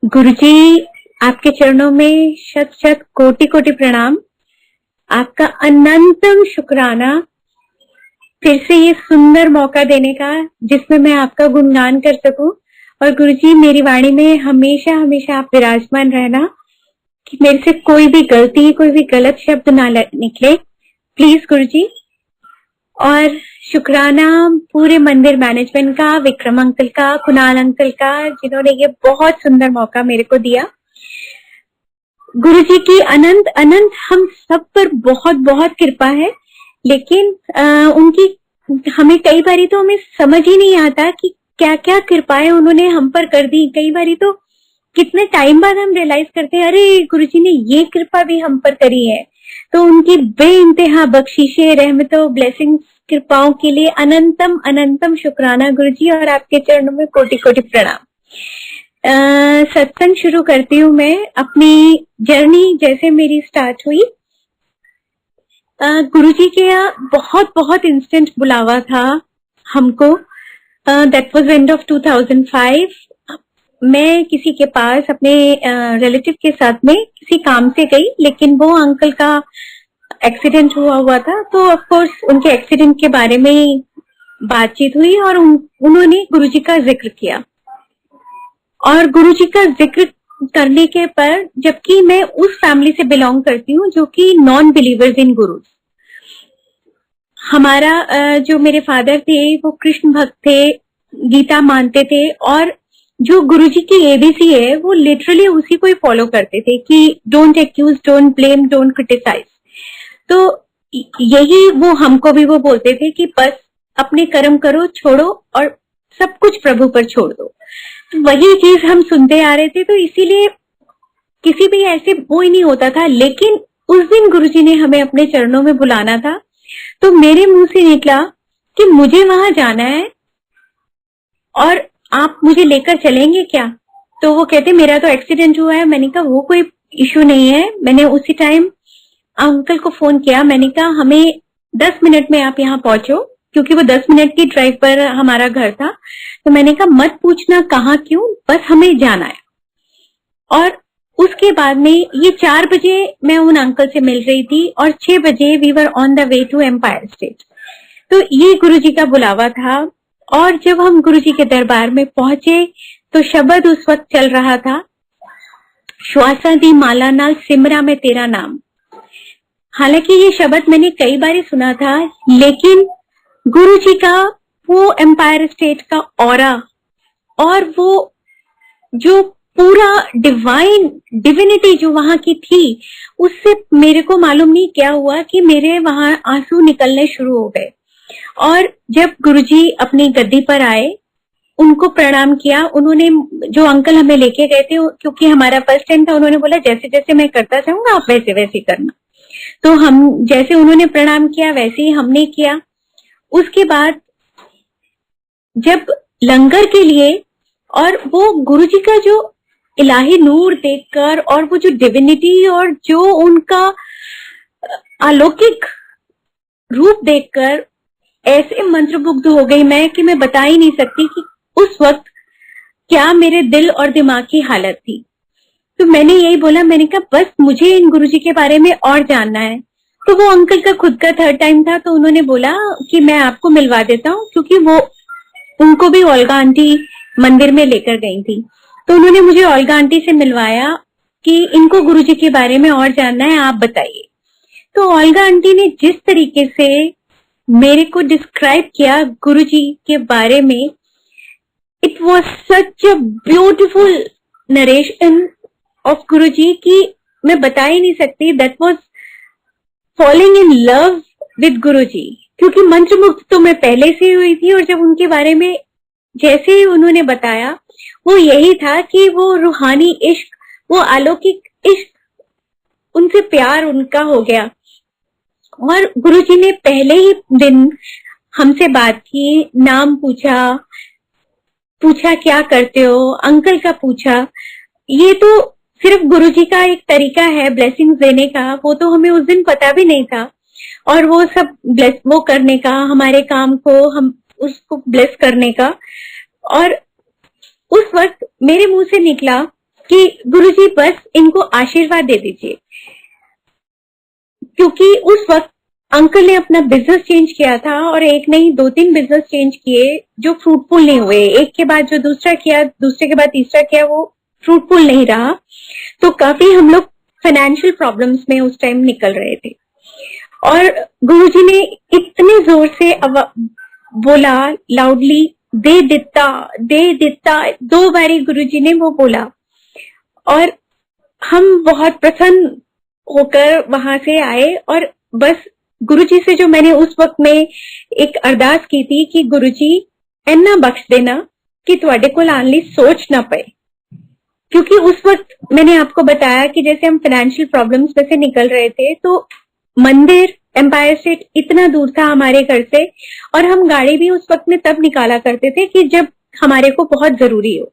गुरुजी, आपके चरणों में शत शत कोटि कोटि प्रणाम। आपका अनंतम शुक्राना फिर से ये सुंदर मौका देने का जिसमें मैं आपका गुणगान कर सकूं। और गुरुजी, मेरी वाणी में हमेशा हमेशा आप विराजमान रहना कि मेरे से कोई भी गलती, कोई भी गलत शब्द ना निकले, प्लीज गुरुजी। और शुक्राना पूरे मंदिर मैनेजमेंट का, विक्रम अंकल का, कुणाल अंकल का, जिन्होंने ये बहुत सुंदर मौका मेरे को दिया। गुरुजी की अनंत अनंत हम सब पर बहुत बहुत कृपा है, लेकिन उनकी हमें कई बारी तो हमें समझ ही नहीं आता कि क्या क्या कृपाएं उन्होंने हम पर कर दी। कई बारी तो कितने टाइम बाद हम रियलाइज करते हैं, अरे गुरुजी ने ये कृपा भी हम पर करी है। तो उनकी बेइंतहा बख्शीशे, रहमतों, ब्लेसिंग्स, कृपाओं के लिए अनंतम अनंतम शुक्राना गुरुजी, और आपके चरणों में कोटि कोटि प्रणाम। सत्संग शुरू करती हूँ मैं। अपनी जर्नी जैसे मेरी स्टार्ट हुई, गुरुजी के बहुत बहुत इंस्टेंट बुलावा था हमको। That was end of 2005। मैं किसी के पास अपने रिलेटिव के साथ में किसी काम से गई, लेकिन वो अंकल का एक्सीडेंट हुआ था। तो ऑफ कोर्स उनके एक्सीडेंट के बारे में बातचीत हुई और उन्होंने गुरुजी का जिक्र किया। और गुरुजी का जिक्र करने के पर, जबकि मैं उस फैमिली से बिलोंग करती हूँ जो कि नॉन बिलीवर्स इन गुरु। हमारा जो मेरे फादर थे वो कृष्ण भक्त थे, गीता मानते थे, और जो गुरुजी की एबीसी है वो लिटरली उसी को ही फॉलो करते थे कि don't accuse, don't blame, don't criticise. तो यही वो हमको भी वो बोलते थे कि बस अपने कर्म करो, छोड़ो, और सब कुछ प्रभु पर छोड़ दो। तो वही चीज हम सुनते आ रहे थे, तो इसीलिए किसी भी ऐसे वो ही नहीं होता था। लेकिन उस दिन गुरुजी ने हमें अपने चरणों में बुलाना था, तो मेरे मुंह से निकला कि मुझे वहां जाना है और आप मुझे लेकर चलेंगे क्या। तो वो कहते मेरा तो एक्सीडेंट हुआ है। मैंने कहा वो कोई इश्यू नहीं है। मैंने उसी टाइम अंकल को फोन किया, मैंने कहा हमें 10 मिनट में आप यहाँ पहुंचो, क्योंकि वो 10 मिनट की ड्राइव पर हमारा घर था। तो मैंने कहा मत पूछना कहाँ क्यों, बस हमें जाना है। और उसके बाद में ये 4 बजे मैं उन अंकल से मिल रही थी और 6 बजे we were on the way to Empire State. तो ये गुरुजी का बुलावा था। और जब हम गुरुजी के दरबार में पहुंचे तो शब्द उस वक्त चल रहा था, श्वासा दी माला नाल सिमरा में तेरा नाम। हालांकि ये शब्द मैंने कई बार सुना था, लेकिन गुरुजी का वो एम्पायर स्टेट का ऑरा और वो जो पूरा डिविनिटी जो वहां की थी, उससे मेरे को मालूम नहीं क्या हुआ कि मेरे वहां आंसू निकलने शुरू हो गए। और जब गुरुजी अपनी गद्दी पर आए, उनको प्रणाम किया। उन्होंने, जो अंकल हमें लेके गए थे, क्योंकि हमारा फर्स्ट टाइम था, उन्होंने बोला जैसे जैसे मैं करता जाऊंगा आप वैसे वैसे करना। तो हम जैसे उन्होंने प्रणाम किया वैसे ही हमने किया। उसके बाद जब लंगर के लिए, और वो गुरुजी का जो इलाही नूर देखकर और वो जो डिविनिटी और जो उनका अलौकिक रूप देखकर ऐसे मंत्रमुग्ध हो गई मैं कि मैं बता ही नहीं सकती कि उस वक्त क्या मेरे दिल और दिमाग की हालत थी। तो मैंने यही बोला, मैंने कहा बस मुझे इन गुरुजी के बारे में और जानना है। तो वो अंकल का खुद का 3rd टाइम था, तो उन्होंने बोला कि मैं आपको मिलवा देता हूँ, क्योंकि वो उनको भी ओल्गा आंटी मंदिर में लेकर गई थी। तो उन्होंने मुझे ओल्गा आंटी से मिलवाया कि इनको गुरुजी के बारे में और जानना है, आप बताइए। तो ओल्गा आंटी ने जिस तरीके से मेरे को डिस्क्राइब किया गुरुजी के बारे में, it was such a beautiful narration of Guruji की मैं बता ही नहीं सकती। That was falling in love with Guruji, क्योंकि मंत्रमुग्ध तो मैं पहले से हुई थी। और जब उनके बारे में जैसे ही उन्होंने बताया, वो यही था कि वो रूहानी इश्क, वो अलौकिक इश्क, उनसे प्यार उनका हो गया। और गुरुजी ने पहले ही दिन हमसे बात की, नाम पूछा क्या करते हो, अंकल का पूछा। ये तो सिर्फ गुरुजी का एक तरीका है ब्लेसिंग्स देने का, वो तो हमें उस दिन पता भी नहीं था। और वो सब वो करने का, हमारे काम को हम उसको ब्लेस करने का। और उस वक्त मेरे मुंह से निकला कि गुरुजी बस इनको आशीर्वाद दे दीजिए, क्योंकि उस वक्त अंकल ने अपना बिजनेस चेंज किया था और एक नहीं 2-3 बिजनेस चेंज किए जो फ्रूटफुल नहीं हुए। एक के बाद जो दूसरा किया, दूसरे के बाद तीसरा किया, वो फ्रूटफुल नहीं रहा। तो काफी हम लोग फाइनेंशियल प्रॉब्लम्स में उस टाइम निकल रहे थे और गुरुजी ने इतने जोर से बोला लाउडली, दे दिता, दे दिता, 2 बारी गुरुजी ने वो बोला और हम बहुत प्रसन्न होकर वहां से आए। और बस गुरुजी से जो मैंने उस वक्त में एक अरदास की थी कि गुरुजी इन्ना बख्श देना कि तुहाडे कोल आने ली सोच ना पए, क्योंकि उस वक्त मैंने आपको बताया कि जैसे हम फाइनेंशियल प्रॉब्लम्स में से निकल रहे थे, तो मंदिर एम्पायर स्टेट इतना दूर था हमारे घर से और हम गाड़ी भी उस वक्त में तब निकाला करते थे कि जब हमारे को बहुत जरूरी हो।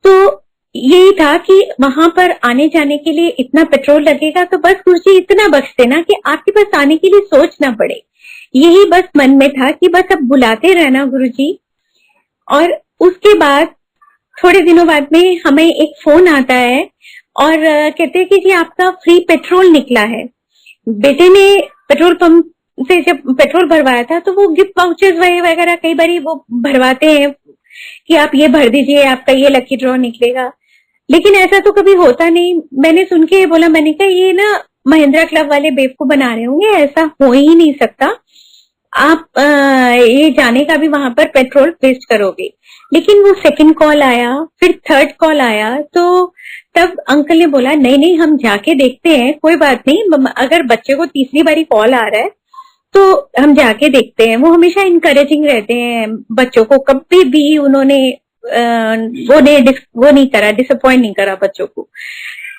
तो यही था कि वहां पर आने जाने के लिए इतना पेट्रोल लगेगा, तो बस गुरुजी इतना बख्श देना कि आपके पास आने के लिए सोच ना पड़े। यही बस मन में था कि बस अब बुलाते रहना गुरुजी। और उसके बाद थोड़े दिनों बाद में हमें एक फोन आता है और कहते हैं कि जी आपका फ्री पेट्रोल निकला है। बेटे ने पेट्रोल पंप से जब पेट्रोल भरवाया था तो वो गिफ्ट वाउचर्स वगैरह कई बार वो भरवाते हैं कि आप ये भर दीजिए, आपका ये लकी ड्रॉ निकलेगा, लेकिन ऐसा तो कभी होता नहीं। मैंने सुन के बोला, मैंने कहा ये ना महिंद्रा क्लब वाले बेवकूफ बना रहे होंगे, ऐसा हो ही नहीं सकता, आप ये जाने का भी वहां पर पेट्रोल वेस्ट करोगे। लेकिन वो सेकंड कॉल आया, फिर थर्ड कॉल आया, तो तब अंकल ने बोला नहीं नहीं हम जाके देखते हैं, कोई बात नहीं, अगर बच्चे को तीसरी बारी कॉल आ रहा है तो हम जाके देखते हैं। वो हमेशा इनकरेजिंग रहते हैं बच्चों को, कभी भी उन्होंने वो नहीं करा, डिसअपॉइंट नहीं करा बच्चों को,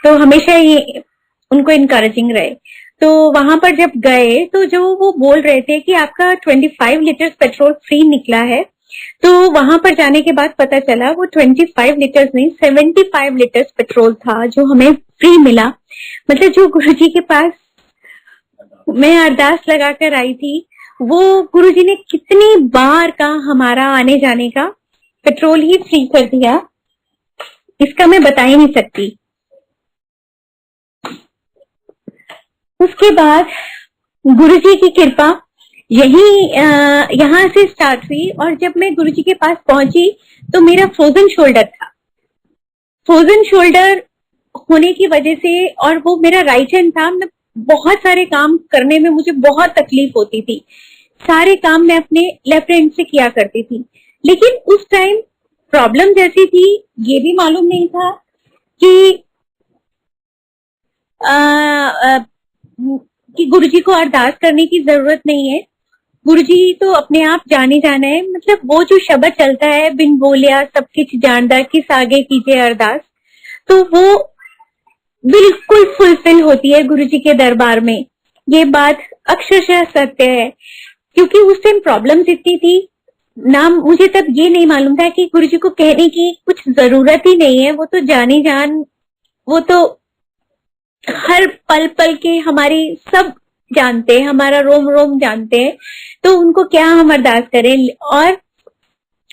तो हमेशा ही उनको इनकरेजिंग रहे। तो वहां पर जब गए तो जो वो बोल रहे थे कि आपका 25 लीटर पेट्रोल फ्री निकला है, तो वहां पर जाने के बाद पता चला वो 25 लीटर्स नहीं 75 लीटर्स पेट्रोल था जो हमें फ्री मिला। मतलब जो गुरुजी के पास मैं अरदास लगाकर आई थी, वो गुरुजी ने कितनी बार का हमारा आने जाने का पेट्रोल ही फ्री कर दिया, इसका मैं बता ही नहीं सकती। उसके बाद गुरुजी की कृपा यहाँ से स्टार्ट हुई और जब मैं गुरुजी के पास पहुंची तो मेरा फ्रोजन शोल्डर था। फ्रोजन शोल्डर होने की वजह से, और वो मेरा राइट हैंड था, मैं बहुत सारे काम करने में मुझे बहुत तकलीफ होती थी, सारे काम मैं अपने लेफ्ट हैंड से किया करती थी। लेकिन उस टाइम प्रॉब्लम जैसी थी, ये भी मालूम नहीं था कि गुरुजी को अरदास करने की जरूरत नहीं है, गुरुजी तो अपने आप जाने जाना है। मतलब वो जो शब्द चलता है, बिन बोलिया सब कुछ जानदा किस आगे कीजिए अरदास, तो वो बिल्कुल फुलफिल होती है गुरुजी के दरबार में। ये बात अक्षरशः सत्य है, क्योंकि उस टाइम प्रॉब्लम्स इतनी थी ना, मुझे तब ये नहीं मालूम था कि गुरुजी को कहने की कुछ जरूरत ही नहीं है, वो तो जानी जान, वो तो हर पल पल के हमारी सब जानते हैं, हमारा रोम रोम जानते हैं, तो उनको क्या हम अरदास करें। और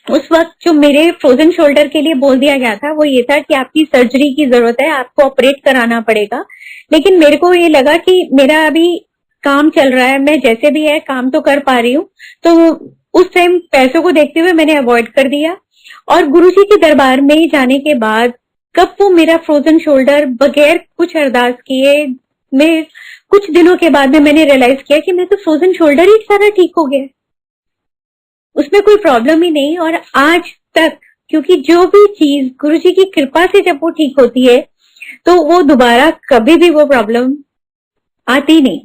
उस वक्त जो मेरे फ्रोजन शोल्डर के लिए बोल दिया गया था वो ये था कि आपकी सर्जरी की जरूरत है, आपको ऑपरेट कराना पड़ेगा। लेकिन मेरे को ये लगा कि मेरा अभी काम चल रहा है, मैं जैसे भी है काम तो कर पा रही हूँ, तो उस टाइम पैसों को देखते हुए मैंने अवॉइड कर दिया। और गुरुजी के दरबार में जाने के बाद कब वो मेरा फ्रोजन शोल्डर बगैर कुछ अरदास किए, मैं कुछ दिनों के बाद में मैंने रियलाइज किया कि मैं तो फ्रोजन शोल्डर ही सारा ठीक हो गया, उसमें कोई प्रॉब्लम ही नहीं। और आज तक, क्योंकि जो भी चीज गुरुजी की कृपा से जब वो ठीक होती है तो वो दोबारा कभी भी वो प्रॉब्लम आती नहीं।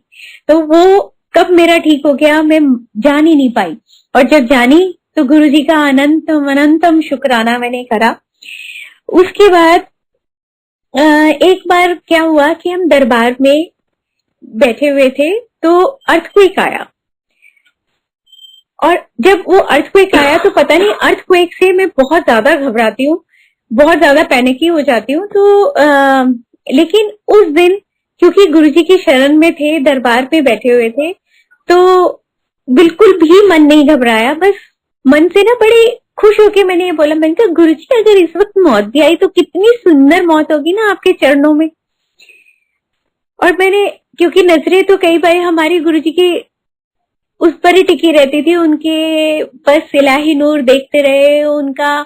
तो वो कब मेरा ठीक हो गया मैं जान ही नहीं पाई, और जब जानी तो गुरुजी का अनंतम शुक्राना मैंने करा। उसके बाद एक बार क्या हुआ कि हम दरबार में बैठे हुए थे तो अर्थक्वेक आया, और जब वो अर्थक्वेक आया तो पता नहीं, अर्थक्वेक से मैं बहुत ज्यादा घबराती हूँ, बहुत ज्यादा पैनिकी हो जाती हूँ। तो लेकिन उस दिन क्योंकि गुरुजी की शरण में थे, दरबार पे बैठे हुए थे, तो बिल्कुल भी मन नहीं घबराया, बस मन से ना बड़े खुश होके मैंने ये बोला, मैंने कहा गुरुजी अगर इस वक्त मौत भी आई तो कितनी सुंदर मौत होगी ना आपके चरणों में। और मैंने, क्योंकि नजरें तो कई बार हमारी गुरुजी की उस पर ही टिकी रहती थी, उनके बस इलाही नूर देखते रहे, उनका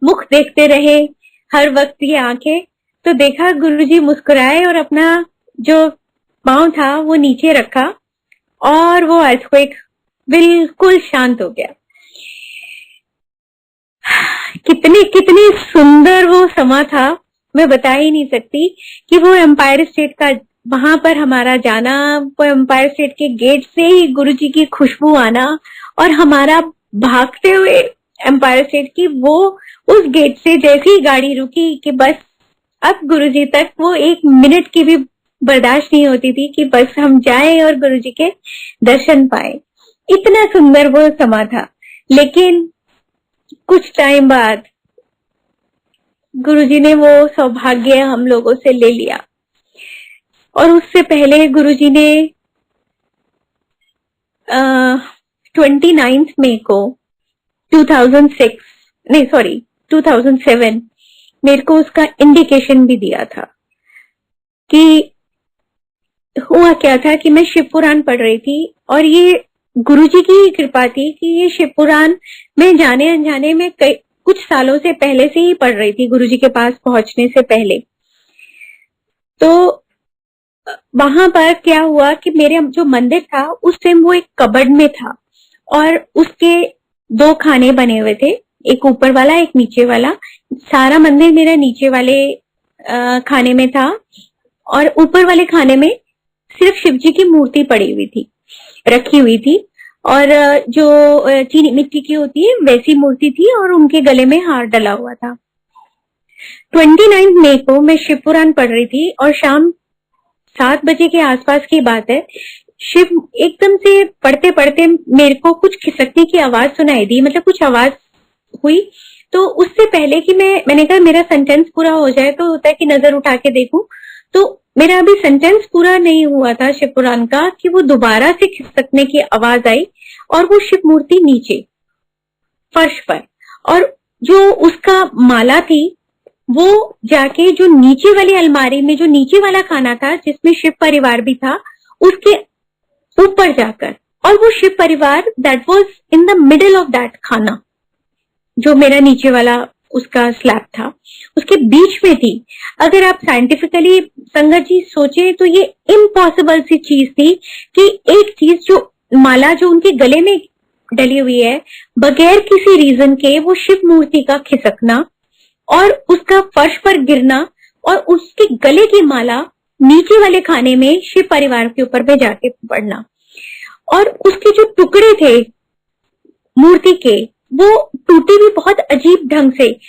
मुख देखते रहे हर वक्त ये आंखें। तो देखा गुरुजी मुस्कुराए और अपना जो पांव था वो नीचे रखा और वो अर्थक्वेक बिल्कुल शांत हो गया। कितनी कितनी सुंदर वो समा था, मैं बता ही नहीं सकती कि वो एम्पायर स्टेट का वहां पर हमारा जाना, वो एम्पायर स्टेट के गेट से ही गुरुजी की खुशबू आना और हमारा भागते हुए एम्पायर स्टेट की वो उस गेट से जैसी ही गाड़ी रुकी कि बस अब गुरुजी तक वो 1 मिनट की भी बर्दाश्त नहीं होती थी कि बस हम जाएं और गुरुजी के दर्शन पाए। इतना सुंदर वो समा था। लेकिन कुछ टाइम बाद गुरुजी ने वो सौभाग्य हम लोगों से ले लिया। और उससे पहले गुरुजी ने 29 मई को 2007 मेरे को उसका इंडिकेशन भी दिया था। कि हुआ क्या था कि मैं शिव पुराण पढ़ रही थी और ये गुरुजी की ही कृपा थी कि ये शिव पुराण मैं जाने अनजाने में कुछ सालों से पहले से ही पढ़ रही थी, गुरुजी के पास पहुंचने से पहले। तो वहां पर क्या हुआ कि मेरे जो मंदिर था उस टाइम वो एक कबर्ड में था और उसके 2 खाने बने हुए थे, एक ऊपर वाला एक नीचे वाला। सारा मंदिर मेरा नीचे वाले खाने में था और ऊपर वाले खाने में सिर्फ शिवजी की मूर्ति पड़ी हुई थी, रखी हुई थी। और जो चीनी मिट्टी की होती है वैसी मूर्ति थी और उनके गले में हार डला हुआ था। 29 मई को मैं शिव पुराण पढ़ रही थी और शाम 7 बजे के आसपास की बात है। शिव एकदम से पढ़ते पढ़ते मेरे को कुछ खिसकने की आवाज सुनाई दी, मतलब कुछ आवाज हुई। तो उससे पहले कि मैंने कहा मेरा सेंटेंस पूरा हो जाए, तो होता है कि नजर उठा के देखूं, तो मेरा अभी सेंटेंस पूरा नहीं हुआ था शिव पुराण का कि वो दोबारा से खिसकने की आवाज आई और वो शिव मूर्ति नीचे फर्श पर, और जो उसका माला थी वो जाके जो नीचे वाली अलमारी में जो नीचे वाला खाना था जिसमें शिव परिवार भी था उसके ऊपर जाकर, और वो शिव परिवार that was in the middle of that खाना जो मेरा नीचे वाला उसका स्लैब था उसके बीच में थी। अगर आप साइंटिफिकली संगत जी सोचे तो ये इम्पॉसिबल सी चीज थी कि एक चीज जो माला जो उनके गले में डली हुई है बगैर किसी रीजन के वो शिव मूर्ति का खिसकना और उसका फर्श पर गिरना और उसके गले की माला नीचे वाले खाने में शिव परिवार के ऊपर में जाके पड़ना, और उसके जो टुकड़े थे मूर्ति के वो टूटी भी बहुत अजीब ढंग से।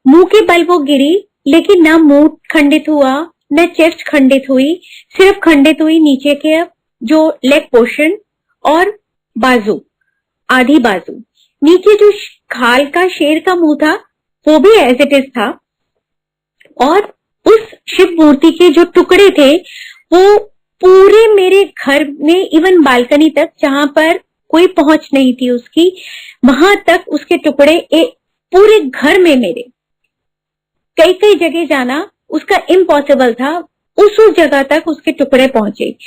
मुंह के बल वो गिरी लेकिन ना मुंह खंडित हुआ न चेस्ट खंडित हुई, सिर्फ खंडित हुई नीचे के जो लेग पोर्शन और बाजू, आधी बाजू। नीचे जो खाल का शेर का मुंह था वो भी एज इट इज था, और उस शिव मूर्ति के जो टुकड़े थे वो पूरे मेरे घर में इवन बालकनी तक जहां पर कोई पहुंच नहीं थी उसकी, वहां तक उसके टुकड़े पूरे घर में मेरे कई कई जगह जाना उसका इम्पॉसिबल था, उस जगह तक उसके टुकड़े पहुंचे।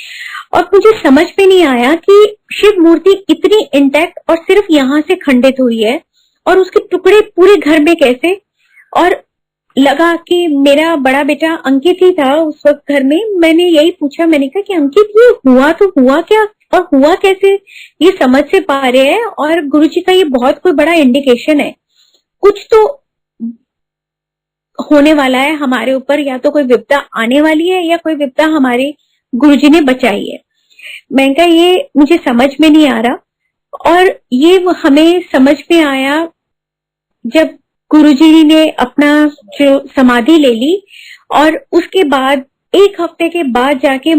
और मुझे समझ में नहीं आया कि शिव मूर्ति इतनी इंटैक्ट और सिर्फ यहां से खंडित हुई है और उसके टुकड़े पूरे घर में कैसे। और लगा कि मेरा बड़ा बेटा अंकित ही था उस वक्त घर में, मैंने यही पूछा, मैंने कहा कि अंकित ये हुआ तो हुआ क्या और हुआ कैसे, ये समझ से पा रहे हैं और गुरुजी का ये बहुत कोई बड़ा इंडिकेशन है, कुछ तो होने वाला है हमारे ऊपर, या तो कोई विपदा आने वाली है या कोई विपदा हमारे गुरुजी ने बचाई है। मैंने कहा ये मुझे समझ में नहीं आ रहा, और ये हमें समझ में आया जब गुरुजी ने अपना जो समाधि ले ली, और उसके बाद 1 हफ्ते के बाद जाके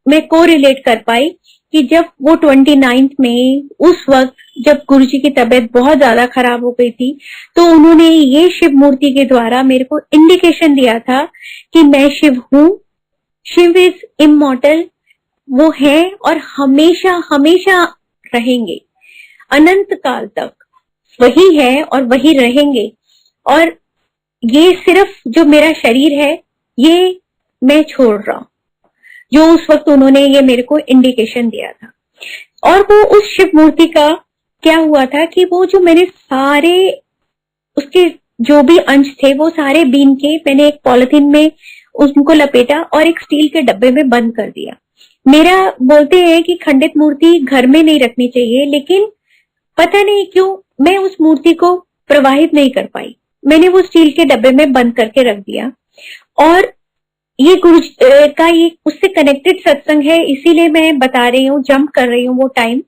मैं को रिलेट कर पाई कि जब वो 29 में उस वक्त जब गुरुजी की तबीयत बहुत ज्यादा खराब हो गई थी तो उन्होंने ये शिव मूर्ति के द्वारा मेरे को इंडिकेशन दिया था कि मैं शिव हूं, शिव इज इमॉर्टल, वो है और हमेशा हमेशा रहेंगे अनंत काल तक। वही है और वही रहेंगे। और ये सिर्फ जो मेरा शरीर है ये मैं छोड़ रहा हूं, जो उस वक्त उन्होंने ये मेरे को इंडिकेशन दिया था। और वो उस शिव मूर्ति का क्या हुआ था कि वो जो मैंने सारे उसके जो भी अंश थे वो सारे बीन के मैंने एक पॉलिथीन में उनको लपेटा और एक स्टील के डब्बे में बंद कर दिया। मेरा बोलते हैं कि खंडित मूर्ति घर में नहीं रखनी चाहिए, लेकिन पता नहीं क्यों मैं उस मूर्ति को प्रवाहित नहीं कर पाई। मैंने वो स्टील के डब्बे में बंद करके रख दिया। और ये गुरु का ये उससे कनेक्टेड सत्संग है, इसीलिए मैं बता रही हूँ, जंप कर रही हूँ वो टाइम।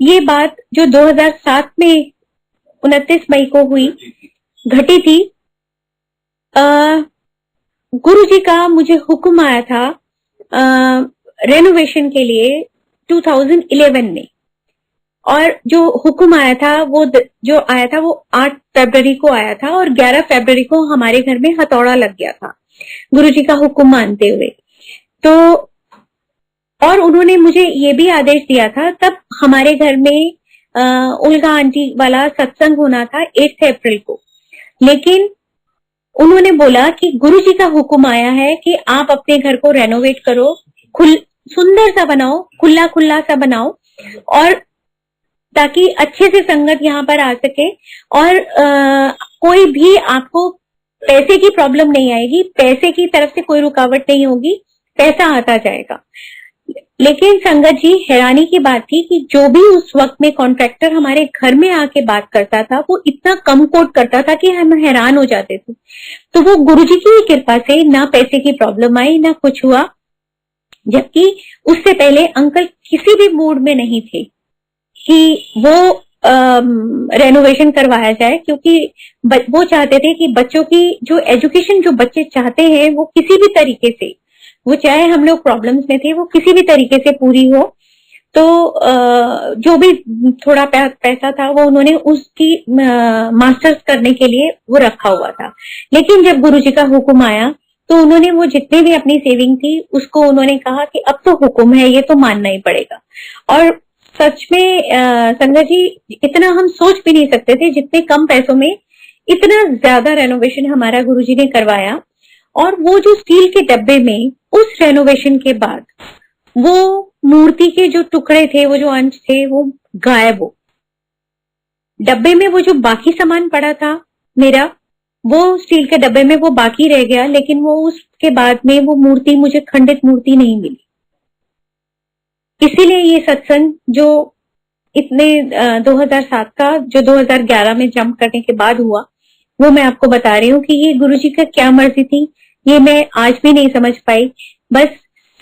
ये बात जो 2007 में 29 मई को हुई घटी थी। गुरु जी का मुझे हुक्म आया था रेनोवेशन के लिए 2011 में, और जो हुक्म आया था वो जो आया था वो 8 फरवरी को आया था और 11 फरवरी को हमारे घर में हथौड़ा लग गया था गुरु जी का हुक्म मानते हुए। तो और उन्होंने मुझे ये भी आदेश दिया था, तब हमारे घर में उल्गा आंटी वाला सत्संग होना था 8 अप्रैल को, लेकिन उन्होंने बोला कि गुरु जी का हुक्म आया है कि आप अपने घर को रेनोवेट करो, सुंदर सा बनाओ, खुला खुला सा बनाओ, और ताकि अच्छे से संगत यहाँ पर आ सके और कोई भी आपको पैसे की प्रॉब्लम नहीं आएगी, पैसे की तरफ से कोई रुकावट नहीं होगी, पैसा आता जाएगा। लेकिन संगत जी, हैरानी की बात थी कि जो भी उस वक्त में कॉन्ट्रैक्टर हमारे घर में आके बात करता था वो इतना कम कोट करता था कि हम हैरान हो जाते थे। तो वो गुरुजी की कृपा से ना पैसे की प्रॉब्लम आई ना कुछ हुआ, जबकि उससे पहले अंकल किसी भी मूड में नहीं थे कि वो रेनोवेशन करवाया जाए, क्योंकि वो चाहते थे कि बच्चों की जो एजुकेशन जो बच्चे चाहते हैं वो किसी भी तरीके से, वो चाहे हम लोग प्रॉब्लम्स में थे, वो किसी भी तरीके से पूरी हो। तो जो भी थोड़ा पैसा था वो उन्होंने उसकी मास्टर्स करने के लिए वो रखा हुआ था। लेकिन जब गुरुजी का हुक्म आया तो उन्होंने वो जितने भी अपनी सेविंग थी उसको उन्होंने कहा कि अब तो हुक्म है, ये तो मानना ही पड़ेगा। और सच में संगत जी, इतना हम सोच भी नहीं सकते थे, जितने कम पैसों में इतना ज्यादा रेनोवेशन हमारा गुरुजी ने करवाया। और वो जो स्टील के डब्बे में उस रेनोवेशन के बाद वो मूर्ति के जो टुकड़े थे, वो जो अंश थे, वो गायब हो। डब्बे में वो जो बाकी सामान पड़ा था मेरा, वो स्टील के डब्बे में वो बाकी रह गया, लेकिन वो उसके बाद में वो मूर्ति मुझे खंडित मूर्ति नहीं मिली। इसीलिए ये सत्संग जो इतने 2007 का जो 2011 में जंप करने के बाद हुआ, वो मैं आपको बता रही हूँ कि ये गुरुजी का क्या मर्जी थी, ये मैं आज भी नहीं समझ पाई। बस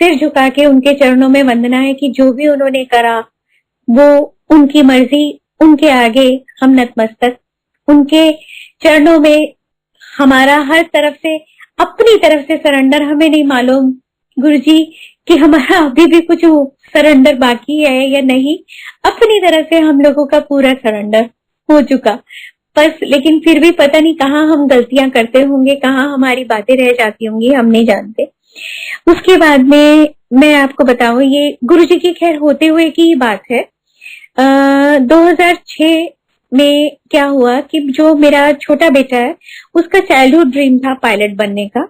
सिर झुका के उनके चरणों में वंदना है कि जो भी उन्होंने करा वो उनकी मर्जी, उनके आगे हम नतमस्तक, उनके चरणों में हमारा हर तरफ से अपनी तरफ से सरेंडर। हमें नहीं मालूम गुरुजी कि हमारा अभी भी कुछ सरेंडर बाकी है या नहीं, अपनी तरफ से हम लोगों का पूरा सरेंडर हो चुका बस। लेकिन फिर भी पता नहीं कहाँ हम गलतियां करते होंगे, कहाँ हमारी बातें रह जाती होंगी, हम नहीं जानते। उसके बाद में मैं आपको बताऊं, ये गुरुजी की खैर होते हुए की ही बात है। 2006 में क्या हुआ कि जो मेरा छोटा बेटा है उसका चाइल्डहुड ड्रीम था पायलट बनने का,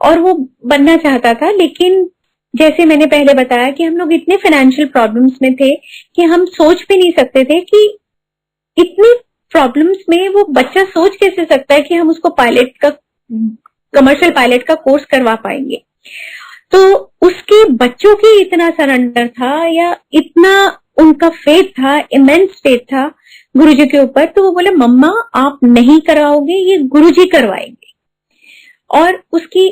और वो बनना चाहता था। लेकिन जैसे मैंने पहले बताया कि हम लोग इतने फाइनेंशियल प्रॉब्लम्स में थे कि हम सोच भी नहीं सकते थे कि इतनी प्रॉब्लम्स में वो बच्चा सोच कैसे सकता है कि हम उसको पायलट का, कमर्शियल पायलट का कोर्स करवा पाएंगे। तो उसके बच्चों की इतना सरेंडर था या इतना उनका फेथ था, इमेंस फेथ था गुरुजी के ऊपर। तो वो बोले मम्मा आप नहीं कराओगे, ये गुरुजी करवाएंगे। और उसकी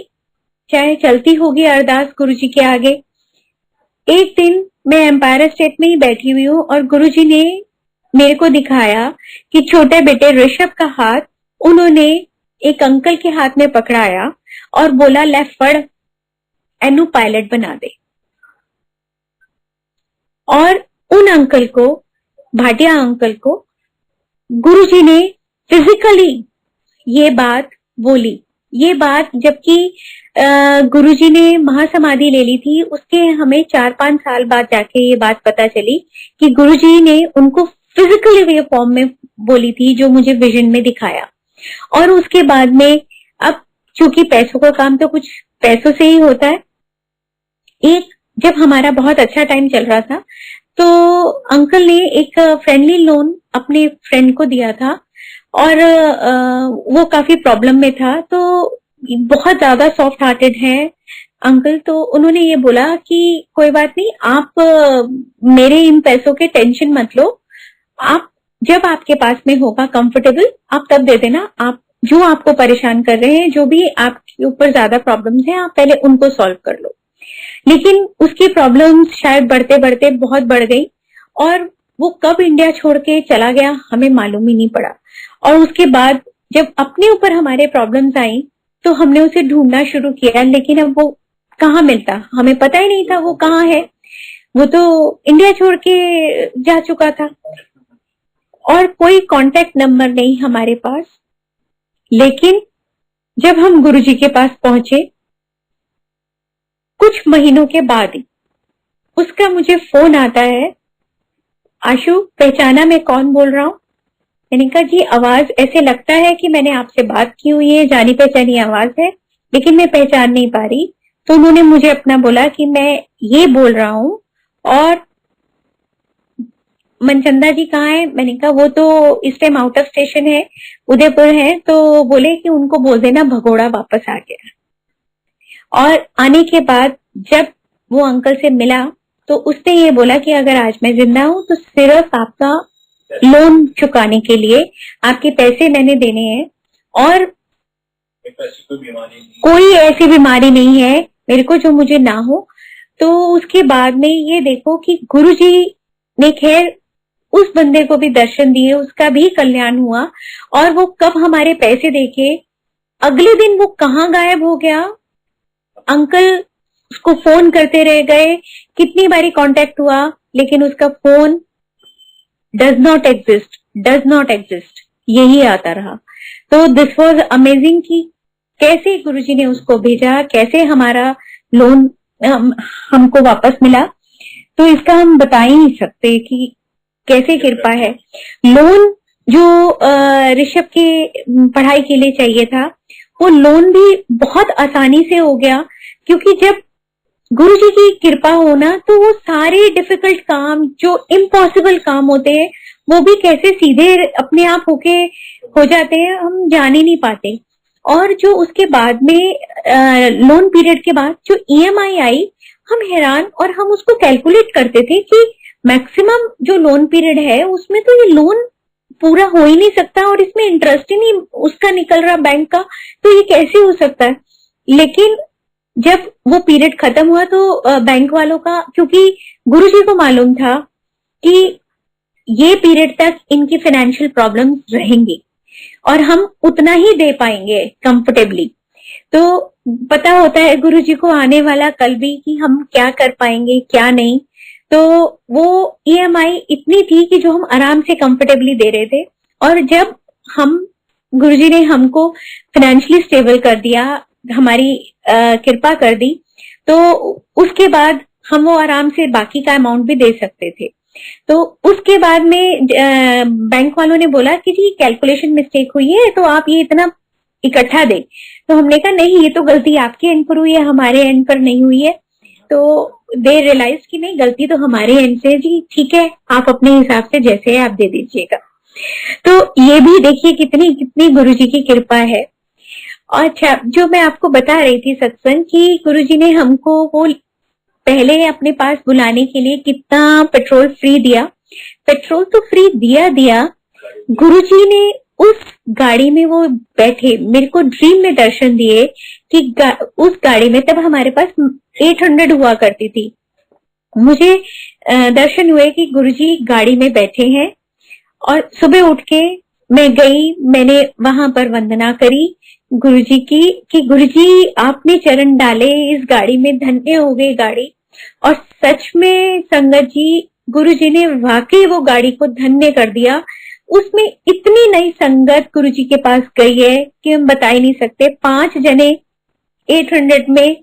चाहे चलती होगी अरदास गुरुजी के आगे। एक दिन मैं एम्पायर स्टेट में ही बैठी हुई हूँ और गुरुजी ने मेरे को दिखाया कि छोटे बेटे ऋषभ का हाथ उन्होंने एक अंकल के हाथ में पकड़ाया और बोला ले फड़, एनु पायलट बना दे। और उन अंकल को, भाटिया अंकल को, गुरुजी ने फिजिकली ये बात बोली। ये बात जबकि गुरुजी ने महासमाधि ले ली थी, उसके हमें 4-5 साल बाद जाके ये बात पता चली कि गुरुजी ने उनको फिजिकली वे फॉर्म में बोली थी, जो मुझे विजन में दिखाया। और उसके बाद में अब चूंकि पैसों का काम तो कुछ पैसों से ही होता है, एक जब हमारा बहुत अच्छा टाइम चल रहा था तो अंकल ने एक फ्रेंडली लोन अपने फ्रेंड को दिया था, और वो काफी प्रॉब्लम में था, तो बहुत ज्यादा सॉफ्ट हार्टेड है अंकल। तो उन्होंने ये बोला कि कोई बात नहीं, आप मेरे इन पैसों के टेंशन मत लो, आप जब आपके पास में होगा कंफर्टेबल आप तब दे देना, आप जो आपको परेशान कर रहे हैं, जो भी आपके ऊपर ज्यादा प्रॉब्लम्स हैं, आप पहले उनको सॉल्व कर लो। लेकिन उसकी प्रॉब्लम्स शायद बढ़ते बढ़ते बहुत बढ़ गई, और वो कब इंडिया छोड़ के चला गया हमें मालूम ही नहीं पड़ा। और उसके बाद जब अपने ऊपर हमारे प्रॉब्लम्स आई तो हमने उसे ढूंढना शुरू किया, लेकिन अब वो कहाँ मिलता, हमें पता ही नहीं था वो कहाँ है, वो तो इंडिया छोड़ के जा चुका था, और कोई कांटेक्ट नंबर नहीं हमारे पास। लेकिन जब हम गुरुजी के पास पहुंचे कुछ महीनों के बाद ही उसका मुझे फोन आता है, आशु पहचाना मैं कौन बोल रहा हूँ? मैंने कहा जी, आवाज ऐसे लगता है कि मैंने आपसे बात की हुई है, जानी पहचानी आवाज है, लेकिन मैं पहचान नहीं पा रही। तो उन्होंने मुझे अपना बोला कि मैं ये बोल रहा हूँ, और मनचंदा जी कहाँ है? मैंने कहा वो तो इस टाइम आउट ऑफ स्टेशन है, उदयपुर है। तो बोले कि उनको बोल देना भगोड़ा वापस आ गया। और आने के बाद जब वो अंकल से मिला तो उसने ये बोला कि अगर आज मैं जिंदा हूं तो सिर्फ आपका लोन चुकाने के लिए आपके पैसे मैंने देने हैं, और कोई ऐसी बीमारी नहीं है मेरे को जो मुझे ना हो। तो उसके बाद में ये देखो कि गुरुजी ने खैर उस बंदे को भी दर्शन दिए, उसका भी कल्याण हुआ, और वो कब हमारे पैसे देखे, अगले दिन वो कहाँ गायब हो गया। अंकल उसको फोन करते रह गए, कितनी बारी कांटेक्ट हुआ, लेकिन उसका फोन डज नॉट एग्जिस्ट यही आता रहा। तो दिस वाज अमेजिंग कि कैसे गुरुजी ने उसको भेजा, कैसे हमारा लोन हमको वापस मिला। तो इसका हम बता ही नहीं सकते कि कैसे कृपा है। लोन जो ऋषभ के पढ़ाई के लिए चाहिए था, वो लोन भी बहुत आसानी से हो गया, क्योंकि जब गुरुजी की कृपा होना तो वो सारे डिफिकल्ट काम जो इम्पॉसिबल काम होते हैं वो भी कैसे सीधे अपने आप होके हो जाते हैं, हम जान ही नहीं पाते। और जो उसके बाद में लोन पीरियड के बाद जो ईएमआई आई, हम हैरान, और हम उसको कैलकुलेट करते थे कि मैक्सिमम जो लोन पीरियड है उसमें तो ये लोन पूरा हो ही नहीं सकता, और इसमें इंटरेस्ट ही नहीं उसका निकल रहा बैंक का, तो ये कैसे हो सकता है। लेकिन जब वो पीरियड खत्म हुआ तो बैंक वालों का, क्योंकि गुरुजी को मालूम था कि ये पीरियड तक इनकी फाइनेंशियल प्रॉब्लम्स रहेंगी और हम उतना ही दे पाएंगे कंफर्टेबली, तो पता होता है गुरुजी को आने वाला कल भी कि हम क्या कर पाएंगे क्या नहीं। तो वो ईएमआई इतनी थी कि जो हम आराम से कंफर्टेबली दे रहे थे, और जब हम गुरुजी ने हमको फाइनेंशियली स्टेबल कर दिया, हमारी कृपा कर दी, तो उसके बाद हम वो आराम से बाकी का अमाउंट भी दे सकते थे। तो उसके बाद में बैंक वालों ने बोला कि जी कैलकुलेशन मिस्टेक हुई है, तो आप ये इतना इकट्ठा दें। तो हमने कहा नहीं, ये तो गलती आपके एंड पर हुई है, हमारे एंड पर नहीं हुई है। तो दे रियलाइज कि नहीं, गलती तो हमारे एंड से, जी ठीक है, आप अपने हिसाब से जैसे है आप दे दीजिएगा। तो ये भी देखिए कितनी कितनी गुरुजी की कृपा है। अच्छा, जो मैं आपको बता रही थी सत्संग की, गुरुजी ने हमको वो पहले अपने पास बुलाने के लिए कितना पेट्रोल फ्री दिया। पेट्रोल तो फ्री दिया, गुरुजी ने उस गाड़ी में वो बैठे, मेरे को ड्रीम में दर्शन दिए कि उस गाड़ी में, तब हमारे पास 800 हुआ करती थी, मुझे दर्शन हुए कि गुरुजी गाड़ी में बैठे हैं। और सुबह उठ के मैं गई, मैंने वहां पर वंदना करी गुरुजी की कि गुरुजी आपने चरण डाले इस गाड़ी में, धन्य हो गई गाड़ी। और सच में संगत जी, गुरुजी ने वाकई वो गाड़ी को धन्य कर दिया। उसमें इतनी नई संगत गुरुजी के पास गई है कि हम बता ही नहीं सकते। 5 जने 800 में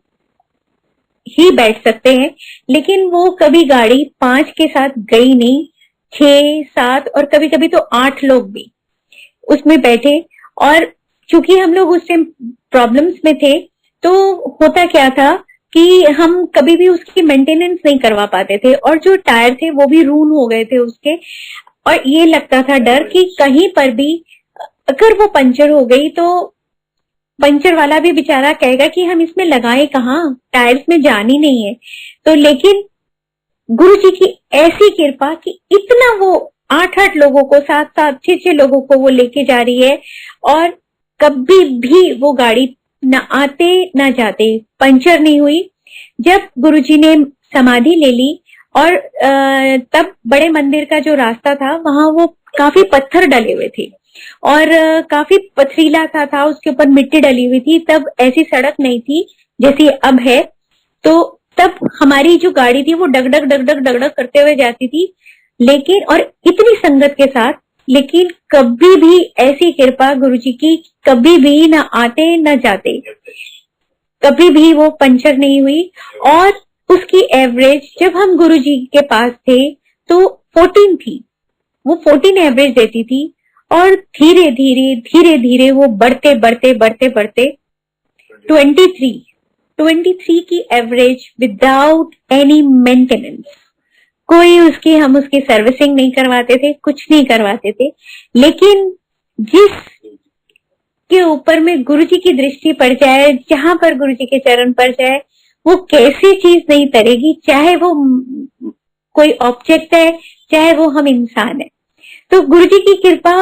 ही बैठ सकते हैं, लेकिन वो कभी गाड़ी 5 के साथ गई नहीं, 6, 7 और कभी कभी तो 8 लोग भी उसमें बैठे। और चूंकि हम लोग उस टाइम प्रॉब्लम्स में थे, तो होता क्या था कि हम कभी भी उसकी मेंटेनेंस नहीं करवा पाते थे, और जो टायर थे वो भी रून हो गए थे उसके। और ये लगता था डर कि कहीं पर भी अगर वो पंचर हो गई तो पंचर वाला भी बेचारा कहेगा कि हम इसमें लगाए कहाँ, टायर्स में जान ही नहीं है। तो लेकिन गुरु जी की ऐसी कृपा कि इतना वो 8-8 लोगों को, 7-7, 6-6 लोगों को वो लेके जा रही है, और कभी भी वो गाड़ी ना आते ना जाते पंचर नहीं हुई। जब गुरु जी ने समाधि ले ली, और तब बड़े मंदिर का जो रास्ता था वहां वो काफी पत्थर डले हुए थे, और काफी पथरीला सा था, उसके ऊपर मिट्टी डली हुई थी। तब ऐसी सड़क नहीं थी जैसी अब है। तो तब हमारी जो गाड़ी थी वो डगडग डगडग डगडग करते हुए जाती थी, लेकिन और इतनी संगत के साथ, लेकिन कभी भी ऐसी कृपा गुरु जी की, कभी भी ना आते ना जाते, कभी भी वो पंचर नहीं हुई। और उसकी एवरेज जब हम गुरु जी के पास थे तो 14 थी, वो 14 एवरेज देती थी। और धीरे धीरे धीरे धीरे वो बढ़ते बढ़ते बढ़ते बढ़ते 23 की एवरेज विदाउट एनी मेंटेनेंस। कोई उसकी, हम उसकी सर्विसिंग नहीं करवाते थे, कुछ नहीं करवाते थे। लेकिन जिस के ऊपर में गुरु जी की दृष्टि पड़ जाए, जहां पर गुरु जी के चरण पड़ जाए, वो कैसी चीज नहीं तरेगी, चाहे वो कोई ऑब्जेक्ट है, चाहे वो हम इंसान है। तो गुरु जी की कृपा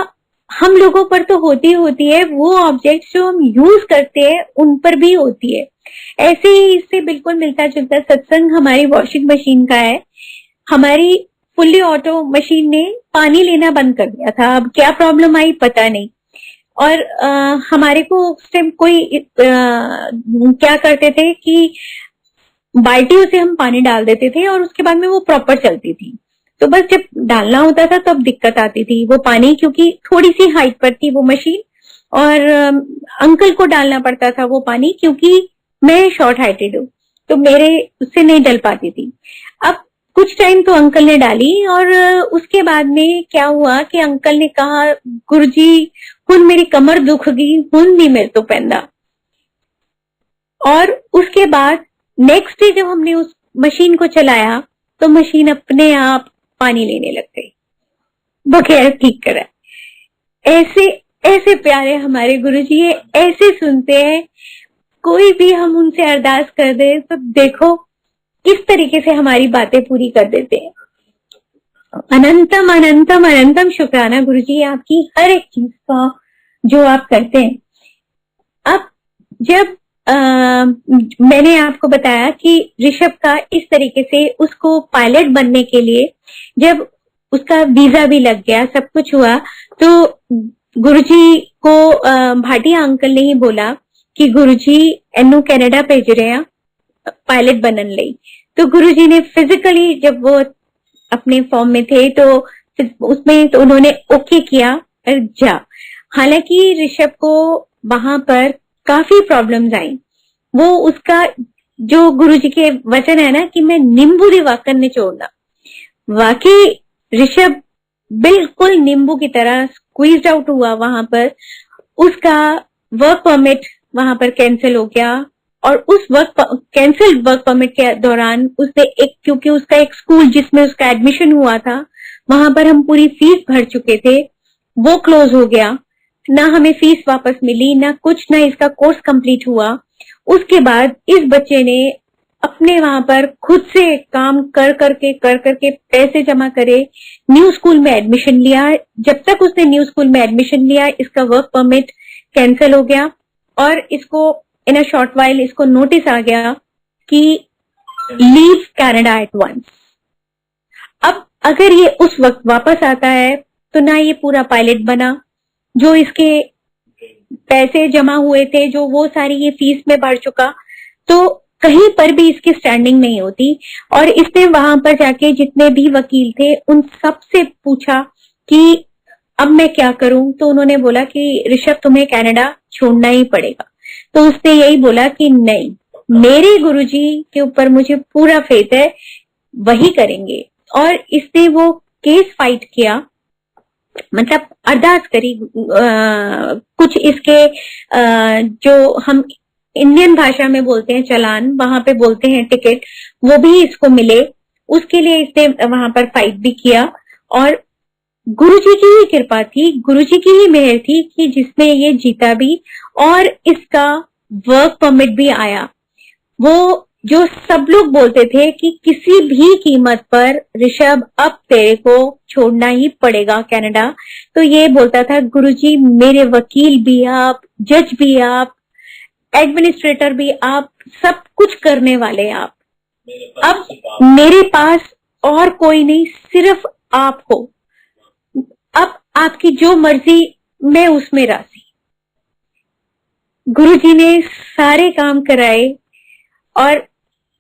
हम लोगों पर तो होती है, वो ऑब्जेक्ट जो हम यूज करते हैं उन पर भी होती है। ऐसे ही इससे बिल्कुल मिलता जुलता सत्संग हमारी वॉशिंग मशीन का है। हमारी फुल्ली ऑटो मशीन ने पानी लेना बंद कर दिया था, अब क्या प्रॉब्लम आई पता नहीं। और हमारे को उस टाइम कोई क्या करते थे कि बाल्टियों से हम पानी डाल देते थे और उसके बाद में वो प्रॉपर चलती थी। तो बस जब डालना होता था तब दिक्कत आती थी वो पानी, क्योंकि थोड़ी सी हाइट पर थी वो मशीन, और अंकल को डालना पड़ता था वो पानी, क्योंकि मैं शॉर्ट हाइटेड हूँ तो मेरे उससे नहीं डल पाती थी। अब कुछ टाइम तो अंकल ने डाली, और उसके बाद में क्या हुआ कि अंकल ने कहा, गुरुजी हुन मेरी कमर दुख गई, हुन नहीं मेरे तो पैंदा। और उसके बाद नेक्स्ट डे जब हमने उस मशीन को चलाया तो मशीन अपने आप पानी लेने लग गई, बगैर ठीक करा। ऐसे ऐसे प्यारे हमारे गुरुजी है, ऐसे सुनते हैं। कोई भी हम उनसे अरदास कर दे तो देखो किस तरीके से हमारी बातें पूरी कर देते हैं। अनंतम अनंतम अनंतम शुक्राना गुरुजी आपकी हर एक चीज का जो आप करते हैं। अब जब मैंने आपको बताया कि ऋषभ का इस तरीके से उसको पायलट बनने के लिए जब उसका वीजा भी लग गया, सब कुछ हुआ, तो गुरुजी को भाटिया अंकल ने ही बोला कि गुरुजी एनू कनाडा भेज रहे हैं पायलट बनने ਲਈ। तो गुरुजी ने फिजिकली जब वो अपने फॉर्म में थे तो उसमें तो उन्होंने ओके किया और जा। हालांकि ऋषभ को वहां पर काफी प्रॉब्लम्स आई। वो उसका जो गुरुजी के वचन है ना कि मैं नींबू दी वाकन निचोड़ना, वाकई ऋषभ बिल्कुल नींबू की तरह स्क्वीज्ड आउट हुआ वहां पर। उसका वर्क परमिट वहां पर कैंसिल हो गया, और उस कैंसिल वर्क परमिट के दौरान उसने क्योंकि उसका एक स्कूल जिसमें उसका एडमिशन हुआ था वहां पर हम पूरी फीस भर चुके थे, वो क्लोज हो गया। ना हमें फीस वापस मिली ना कुछ, ना इसका कोर्स कंप्लीट हुआ। उसके बाद इस बच्चे ने अपने वहां पर खुद से काम कर करके पैसे जमा करे, न्यू स्कूल में एडमिशन लिया। जब तक उसने न्यू स्कूल में एडमिशन लिया इसका वर्क परमिट कैंसिल हो गया, और इसको इन अ शॉर्ट वाइल इसको नोटिस आ गया कि लीव कनाडा एट वंस। अब अगर ये उस वक्त वापस आता है तो ना ये पूरा पायलट बना, जो इसके पैसे जमा हुए थे, जो वो सारी ये फीस में भर चुका, तो कहीं पर भी इसकी स्टैंडिंग नहीं होती। और इसने वहां पर जाके जितने भी वकील थे उन सब से पूछा कि अब मैं क्या करूं, तो उन्होंने बोला कि ऋषभ तुम्हें कनाडा छोड़ना ही पड़ेगा। तो उसने यही बोला कि नहीं, मेरे गुरुजी के ऊपर मुझे पूरा फेथ है, वही करेंगे। और इसने वो केस फाइट किया, मतलब अरदास करी, कुछ इसके जो हम इंडियन भाषा में बोलते हैं चालान, वहां पे बोलते हैं टिकट, वो भी इसको मिले। उसके लिए इसने वहां पर फाइट भी किया और गुरुजी की ही कृपा थी, गुरुजी की ही मेहर थी कि जिसमें ये जीता भी और इसका वर्क परमिट भी आया। वो जो सब लोग बोलते थे कि किसी भी कीमत पर ऋषभ अब तेरे को छोड़ना ही पड़ेगा कनाडा, तो ये बोलता था गुरुजी मेरे वकील भी आप, जज भी आप, एडमिनिस्ट्रेटर भी आप, सब कुछ करने वाले आप, अब मेरे पास और कोई नहीं, सिर्फ आप हो, अब आपकी जो मर्जी मैं उसमें राजी। गुरुजी ने सारे काम कराए और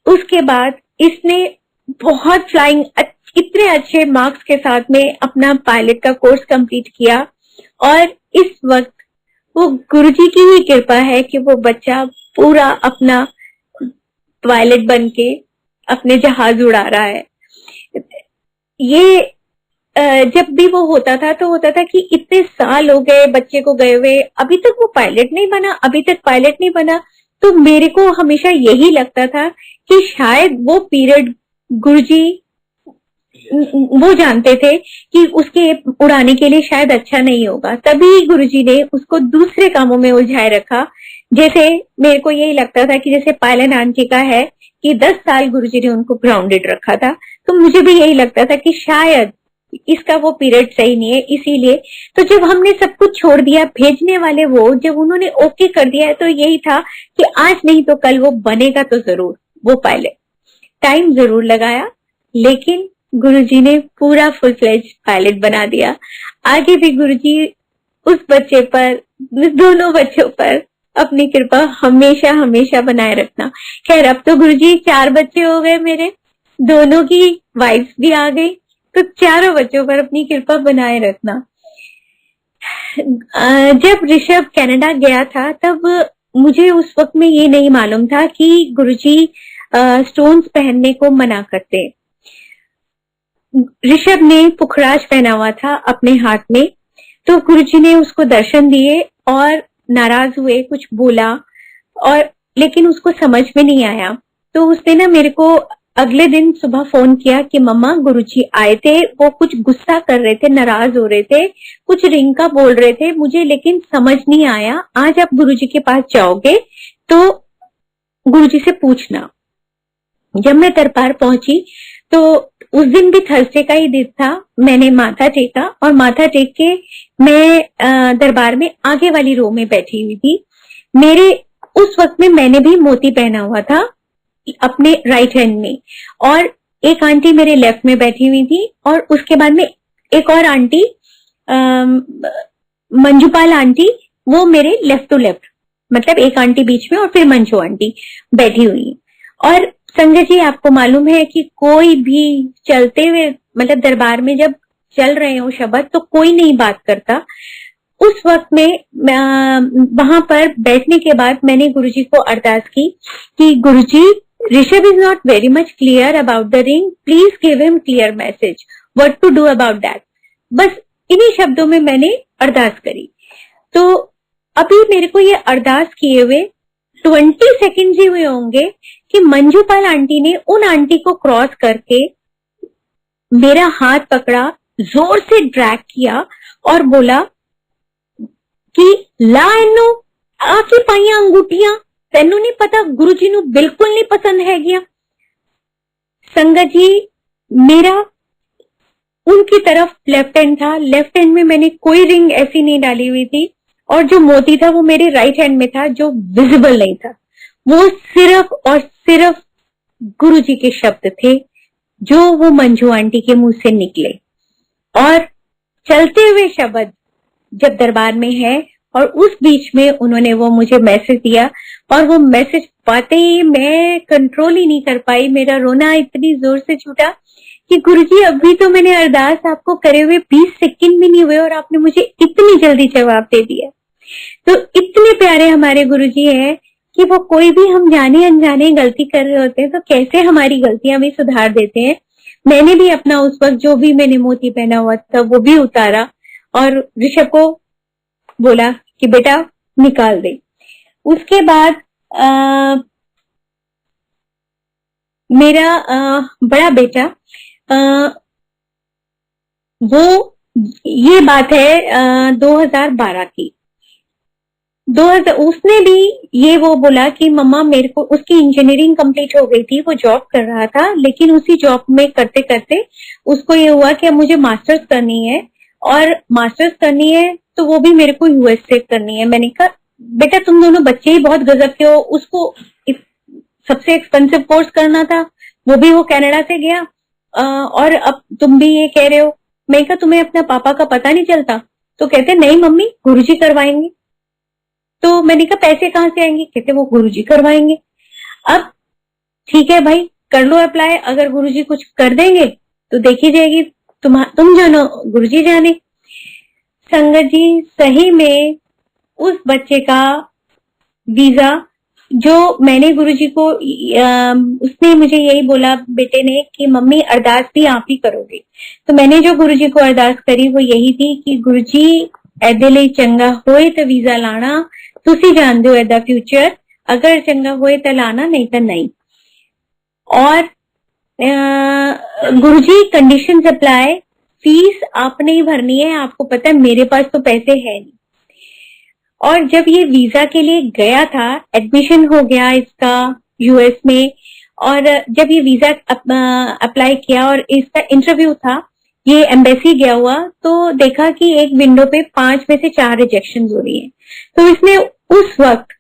उसके बाद इसने बहुत फ्लाइंग इतने अच्छे मार्क्स के साथ में अपना पायलट का कोर्स कंप्लीट किया और इस वक्त वो गुरुजी की ही कृपा है कि वो बच्चा पूरा अपना पायलट बनके अपने जहाज उड़ा रहा है। ये जब भी वो होता था तो होता था कि इतने साल हो गए बच्चे को गए हुए, अभी तक वो पायलट नहीं बना, अभी तक पायलट नहीं बना। तो मेरे को हमेशा यही लगता था कि शायद वो पीरियड गुरुजी वो जानते थे कि उसके उड़ाने के लिए शायद अच्छा नहीं होगा, तभी गुरुजी ने उसको दूसरे कामों में उलझाए रखा। जैसे मेरे को यही लगता था कि जैसे पायलन आंटी का है कि 10 साल गुरुजी ने उनको ग्राउंडेड रखा था, तो मुझे भी यही लगता था कि शायद इसका वो पीरियड सही नहीं है, इसीलिए। तो जब हमने सब कुछ छोड़ दिया, भेजने वाले वो जब उन्होंने ओके कर दिया है, तो यही था कि आज नहीं तो कल वो बनेगा तो जरूर वो पायलट। टाइम जरूर लगाया लेकिन गुरुजी ने पूरा फुल फ्लेज पायलट बना दिया। आगे भी गुरुजी उस बच्चे पर, दोनों बच्चों पर अपनी कृपा हमेशा हमेशा बनाए रखना। खैर अब तो गुरुजी 4 बच्चे हो गए मेरे, दोनों की वाइफ्स भी आ गई, तो चारों बच्चों पर अपनी कृपा बनाए रखना। जब ऋषभ कनाडा गया था तब मुझे उस वक्त में ये नहीं मालूम था कि गुरुजी स्टोन्स पहनने को मना करते। ऋषभ ने पुखराज पहना हुआ था अपने हाथ में, तो गुरुजी ने उसको दर्शन दिए और नाराज हुए, कुछ बोला और लेकिन उसको समझ में नहीं आया। तो उसने ना मेरे को अगले दिन सुबह फोन किया कि मम्मा गुरुजी आए थे, वो कुछ गुस्सा कर रहे थे, नाराज हो रहे थे, कुछ रिंग का बोल रहे थे मुझे, लेकिन समझ नहीं आया। आज आप गुरुजी के पास जाओगे तो गुरुजी से पूछना। जब मैं दरबार पहुंची तो उस दिन भी थर्सडे का ही दिन था, मैंने माथा टेका और माथा टेक के मैं दरबार में आगे वाली रो में बैठी हुई थी। मेरे उस वक्त में मैंने भी मोती पहना हुआ था अपने राइट हैंड में और एक आंटी मेरे लेफ्ट में बैठी हुई थी और उसके बाद में एक और आंटी मंजूपाल आंटी, वो मेरे लेफ्ट टू लेफ्ट, मतलब एक आंटी बीच में और फिर मंजू आंटी बैठी हुई। और संजय जी आपको मालूम है कि कोई भी चलते हुए, मतलब दरबार में जब चल रहे हो शब्द तो कोई नहीं बात करता। उस वक्त में वहां पर बैठने के बाद मैंने गुरुजी को अरदास की कि Guruji Rishabh is not very much clear about the ring, please give him clear message what to do about that. बस इन्हीं शब्दों में मैंने अरदास करी। तो अभी मेरे को ये अरदास किए हुए 20 सेकेंड ही हुए होंगे कि मंजूपाल आंटी ने उन आंटी को क्रॉस करके मेरा हाथ पकड़ा, जोर से ड्रैग किया और बोला कि ला इन्नू आकी पाइया अंगूठियां, तेनू नहीं पता गुरुजी नू बिल्कुल नहीं पसंद है गया। संगत जी मेरा उनकी तरफ लेफ्ट हैंड था, लेफ्ट हैंड में मैंने कोई रिंग ऐसी नहीं डाली हुई थी और जो मोती था वो मेरे राइट हैंड में था जो विजिबल नहीं था। वो सिर्फ और सिर्फ गुरुजी के शब्द थे जो वो मंजू आंटी के मुंह से निकले और चलते हुए शब्द जब दरबार में है और उस बीच में उन्होंने वो मुझे मैसेज दिया और वो मैसेज पाते ही मैं कंट्रोल ही नहीं कर पाई, मेरा रोना इतनी जोर से छूटा कि गुरुजी अभी तो मैंने अरदास आपको करे हुए 20 सेकंड भी नहीं हुए और आपने मुझे इतनी जल्दी जवाब दे दिया। तो इतने प्यारे हमारे गुरुजी हैं कि वो कोई भी हम जाने अनजाने गलती कर रहे होते हैं तो कैसे हमारी गलतियां भी सुधार देते हैं। मैंने भी अपना उस वक्त जो भी मैंने मोती पहना हुआ था वो भी उतारा और ऋषभ को बोला कि बेटा निकाल दे। उसके बाद मेरा बड़ा बेटा वो, ये बात है 2012 की, 2000 उसने भी ये वो बोला कि मम्मा मेरे को, उसकी इंजीनियरिंग कंप्लीट हो गई थी, वो जॉब कर रहा था, लेकिन उसी जॉब में करते करते उसको ये हुआ कि अब मुझे मास्टर्स करनी है, और मास्टर्स करनी है तो वो भी मेरे को यूएस से करनी है। मैंने कहा बेटा तुम दोनों बच्चे ही बहुत गजब के हो, उसको सबसे एक्सपेंसिव कोर्स करना था, वो भी वो कनाडा से गया, और अब तुम भी ये कह रहे हो। मैं कहा तुम्हें अपना पापा का पता नहीं चलता? तो कहते नहीं मम्मी गुरुजी करवाएंगे। तो मैंने कहा पैसे कहाँ से आएंगे? कहते वो गुरुजी करवाएंगे। अब ठीक है भाई कर लो अप्लाई, अगर गुरुजी कुछ कर देंगे तो देखी जाएगी, तुम जानो गुरुजी जाने। संगत जी सही में उस बच्चे का वीजा, जो मैंने गुरुजी को उसने मुझे यही बोला बेटे ने कि मम्मी अरदास भी आप ही करोगे, तो मैंने जो गुरुजी को अरदास करी वो यही थी कि गुरुजी एदे लिए चंगा होए तो वीजा लाना, तुसी जानते हो एदा फ्यूचर, अगर चंगा होए तो लाना, नहीं तो नहीं। और गुरुजी कंडीशन अप्लाई, फीस आपने ही भरनी है, आपको पता है मेरे पास तो पैसे है नहीं। और जब ये वीजा के लिए गया था, एडमिशन हो गया इसका यूएस में, और जब ये वीजा अप्लाई किया और इसका इंटरव्यू था, ये एम्बेसी गया हुआ, तो देखा कि एक विंडो पे 5 में से 4 रिजेक्शन हो रही है। तो इसने उस वक्त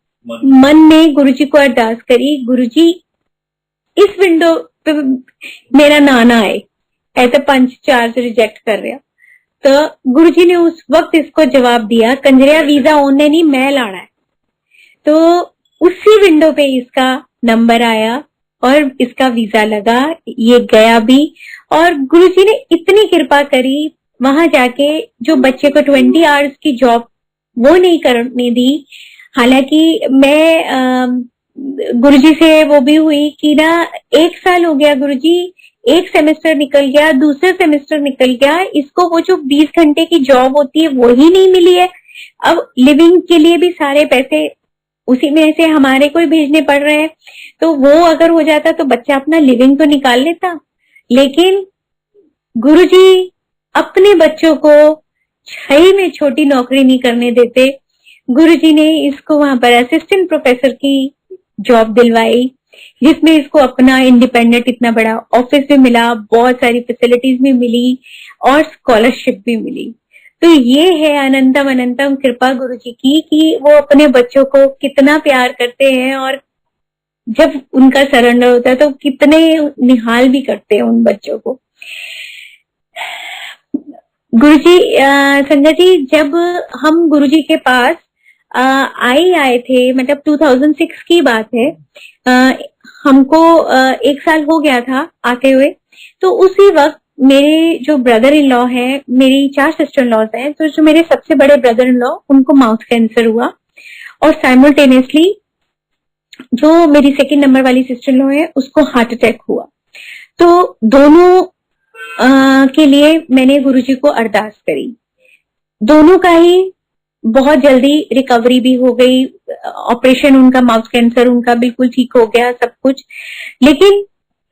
मन में गुरुजी को अरदास करी, गुरुजी इस विंडो पे मेरा नाना आए, ऐसे 5-4 से रिजेक्ट कर रहा। तो गुरुजी ने उस वक्त इसको जवाब दिया, कंजरिया वीजा ओने नहीं मैं लाना है। तो उसी विंडो पे इसका नंबर आया और इसका वीजा लगा, ये गया भी। और गुरुजी ने इतनी कृपा करी, वहां जाके जो बच्चे को 20 आवर्स की जॉब वो नहीं करने दी। हालांकि मैं गुरुजी से वो भी हुई कि ना 1 साल हो गया गुरुजी, एक सेमेस्टर निकल गया, दूसरा सेमेस्टर निकल गया, इसको वो जो 20 घंटे की जॉब होती है वो ही नहीं मिली है। अब लिविंग के लिए भी सारे पैसे उसी में से हमारे को ही भेजने पड़ रहे हैं, तो वो अगर हो जाता तो बच्चा अपना लिविंग तो निकाल लेता। लेकिन गुरुजी अपने बच्चों को सही में छोटी नौकरी नहीं करने देते। गुरुजी ने इसको वहां पर असिस्टेंट प्रोफेसर की जॉब दिलवाई, जिसमें इसको अपना इंडिपेंडेंट इतना बड़ा ऑफिस भी मिला, बहुत सारी फैसिलिटीज भी मिली और स्कॉलरशिप भी मिली। तो ये है अनंतम अनंतम कृपा गुरुजी की कि वो अपने बच्चों को कितना प्यार करते हैं, और जब उनका सरेंडर होता है तो कितने निहाल भी करते हैं उन बच्चों को। गुरुजी संजय जी, जब हम गुरुजी के पास आए थे, मतलब 2006 की बात है, हमको 1 साल हो गया था आते हुए। तो उसी वक्त मेरे जो ब्रदर इन लॉ है, मेरी 4 सिस्टर इन लॉज हैं, तो जो मेरे सबसे बड़े ब्रदर इन लॉ उनको माउथ कैंसर हुआ, और साइमल्टेनियसली जो मेरी सेकंड नंबर वाली सिस्टर इन लॉ है उसको हार्ट अटैक हुआ। तो दोनों के लिए मैंने गुरुजी को अरदास करी, दोनों का ही बहुत जल्दी रिकवरी भी हो गई, ऑपरेशन उनका माउथ कैंसर उनका बिल्कुल ठीक हो गया सब कुछ। लेकिन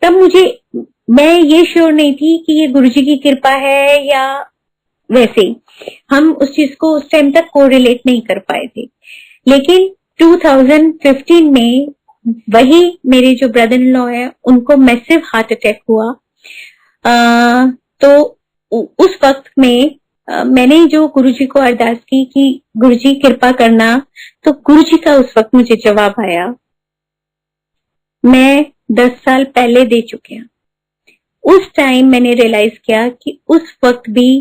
तब मैं ये श्योर नहीं थी कि ये गुरुजी की कृपा है या वैसे, हम उस चीज को उस टाइम तक कोरिलेट नहीं कर पाए थे। लेकिन 2015 में वही मेरे जो ब्रदर इन लॉ है उनको मैसिव हार्ट अटैक हुआ। तो उस वक्त में मैंने जो गुरुजी को अरदास की कि गुरुजी कृपा करना, तो गुरुजी का उस वक्त मुझे जवाब आया, मैं 10 साल पहले दे चुके हैं। उस टाइम मैंने रियलाइज किया कि उस वक्त भी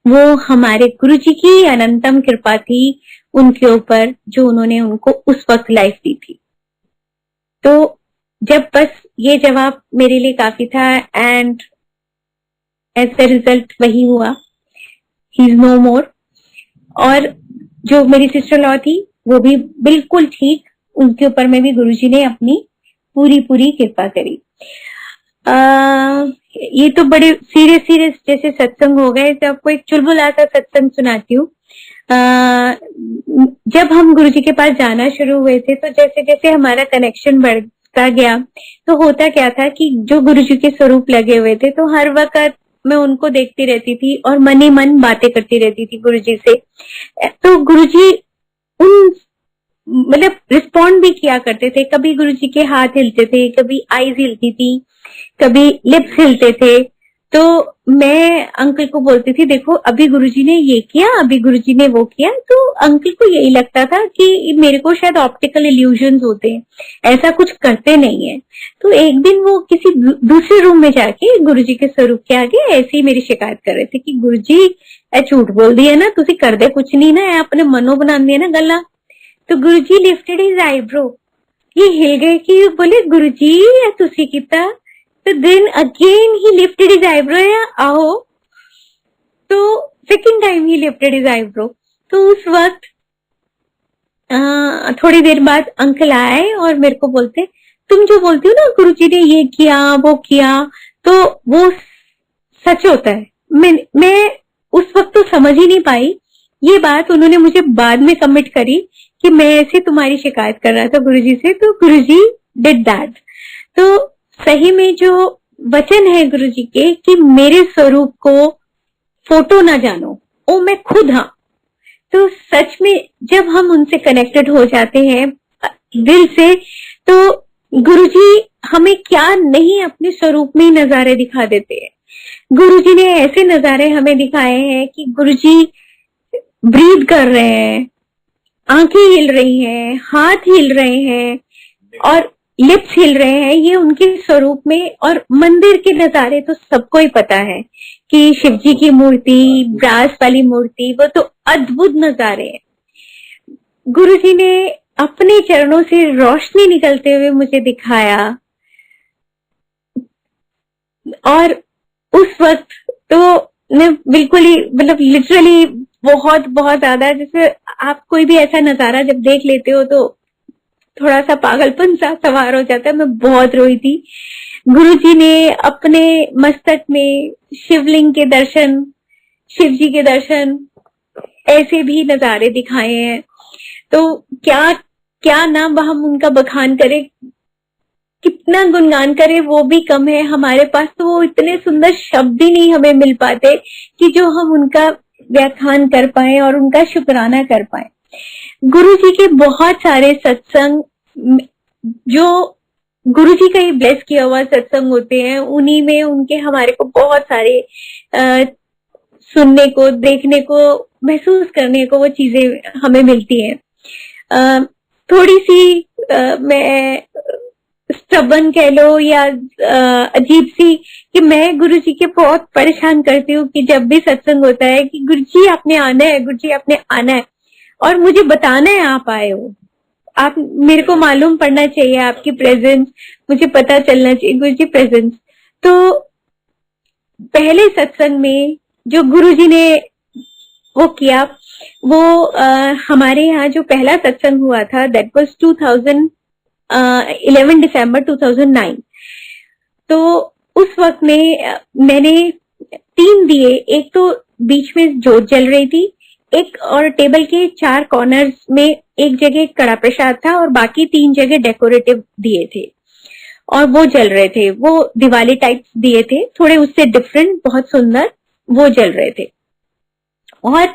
वो हमारे गुरुजी की अनंतम कृपा थी उनके ऊपर, जो उन्होंने उनको उस वक्त लाइफ दी थी। तो जब बस ये जवाब मेरे लिए काफी था, एंड एज ए रिजल्ट वही हुआ, ही इज नो मोर। और जो मेरी सिस्टर लॉ थी वो भी बिल्कुल ठीक, उनके ऊपर में भी गुरुजी ने अपनी पूरी पूरी कृपा करी। ये तो बड़े सीरियस सीरियस जैसे सत्संग हो गए, तो आपको एक चुलबुला सा सत्संग सुनाती हूँ। जब हम गुरुजी के पास जाना शुरू हुए थे, तो जैसे जैसे हमारा कनेक्शन बढ़ता गया, तो होता क्या था कि जो गुरुजी के स्वरूप लगे हुए थे, तो हर वक्त मैं उनको देखती रहती थी और मन ही मन बातें करती रहती थी गुरुजी से। तो गुरुजी उन मतलब रिस्पॉन्ड भी किया करते थे। कभी गुरुजी के हाथ हिलते थे, कभी आईज हिलती थी, कभी लिप्स हिलते थे। तो मैं अंकल को बोलती थी, देखो अभी गुरुजी ने ये किया, अभी गुरुजी ने वो किया। तो अंकल को यही लगता था कि मेरे को शायद ऑप्टिकल इल्यूजन्स होते हैं, ऐसा कुछ करते नहीं है। तो एक दिन वो किसी दूसरे रूम में जाके गुरुजी के स्वरूप के आगे ऐसे ही मेरी शिकायत कर रहे थे कि गुरुजी ए झूठ बोल दिया ना, तुसी करदे कुछ नहीं ना, अपने मनो बनांदे ना गल्ला। तो गुरुजी लिफ्टेड हिज आईब्रो, ये हिल गए कि बोले गुरुजी तुसी कीता। तो then again he lifted his eyebrow, आओ। तो second time he lifted his eyebrow. तो उस वक्त थोड़ी देर बाद अंकल आए और मेरे को बोलते, तुम जो बोलती हो ना गुरुजी ने ये किया वो किया, तो वो सच होता है। मैं उस वक्त तो समझ ही नहीं पाई। ये बात उन्होंने मुझे बाद में कमिट करी कि मैं ऐसे तुम्हारी शिकायत कर रहा था गुरुजी से, तो गुरुजी डिड दैट। तो सही में जो वचन है गुरुजी के कि मेरे स्वरूप को फोटो ना जानो, ओ मैं खुद हाँ। तो सच में जब हम उनसे कनेक्टेड हो जाते हैं दिल से, तो गुरुजी हमें क्या नहीं अपने स्वरूप में ही नजारे दिखा देते हैं। गुरुजी ने ऐसे नजारे हमें दिखाए हैं कि गुरुजी ब्रीथ कर रहे हैं, आंखें हिल रही हैं, हाथ हिल रहे हैं और लिप्स हिल रहे हैं, ये उनके स्वरूप में। और मंदिर के नजारे तो सबको ही पता है कि शिव जी की मूर्ति, ब्रास वाली मूर्ति, वो तो अद्भुत नजारे हैं। गुरुजी ने अपने चरणों से रोशनी निकलते हुए मुझे दिखाया। और उस वक्त तो मैं बिल्कुल ही मतलब लिटरली बहुत बहुत ज्यादा, जैसे आप कोई भी ऐसा नजारा जब देख लेते हो तो थोड़ा सा पागलपन सा सवार हो जाता है। मैं बहुत रोई थी। गुरुजी ने अपने मस्तक में शिवलिंग के दर्शन, शिव जी के दर्शन, ऐसे भी नजारे दिखाए हैं। तो क्या क्या नाम हम उनका बखान करें, कितना गुणगान करें, वो भी कम है। हमारे पास तो वो इतने सुंदर शब्द ही नहीं हमें मिल पाते कि जो हम उनका व्याख्यान कर पाए और उनका शुक्राना कर पाए। गुरुजी के बहुत सारे सत्संग, जो गुरुजी का ही ब्लेस किया हुआ सत्संग होते हैं, उन्हीं में उनके हमारे को बहुत सारे सुनने को, देखने को, महसूस करने को वो चीजें हमें मिलती हैं। थोड़ी सी मैं स्टबन कह लो या अजीब सी, कि मैं गुरुजी के बहुत परेशान करती हूँ कि जब भी सत्संग होता है कि गुरुजी आपने आना है, गुरुजी आपने आना है और मुझे बताना है आप आए हो, आप मेरे को मालूम पड़ना चाहिए आपकी प्रेजेंस, मुझे पता चलना चाहिए गुरुजी प्रेजेंस। तो पहले सत्संग में जो गुरुजी ने वो किया, वो हमारे यहाँ जो पहला सत्संग हुआ था, दैट वाज 11 दिसंबर 2009। तो उस वक्त में मैंने 3 दिए, एक तो बीच में जोत जल रही थी, एक और टेबल के 4 कॉर्नर्स में एक जगह कड़ा प्रसाद था और बाकी 3 जगह डेकोरेटिव दिए थे और वो जल रहे थे। वो दिवाली टाइप दिए थे, थोड़े उससे डिफरेंट, बहुत सुंदर वो जल रहे थे। और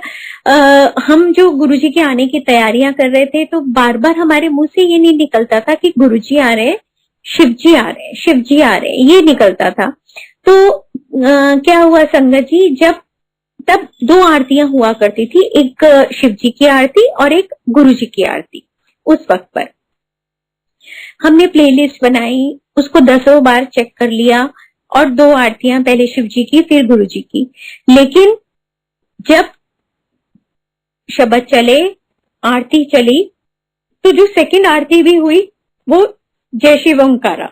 हम जो गुरुजी के आने की तैयारियां कर रहे थे, तो बार बार हमारे मुंह से ये नहीं निकलता था कि गुरुजी आ रहे हैं, शिवजी आ रहे हैं, शिवजी आ रहे हैं, ये निकलता था। तो क्या हुआ संगत जी, जब तब 2 आरतियां हुआ करती थी, एक शिवजी की आरती और एक गुरुजी की आरती। उस वक्त पर हमने प्लेलिस्ट बनाई, उसको 10 बार चेक कर लिया और 2 आरतियां, पहले शिवजी की फिर गुरुजी की। लेकिन जब शब्द चले, आरती चली, तो जो सेकंड आरती भी हुई वो जय शिव ओंकारा,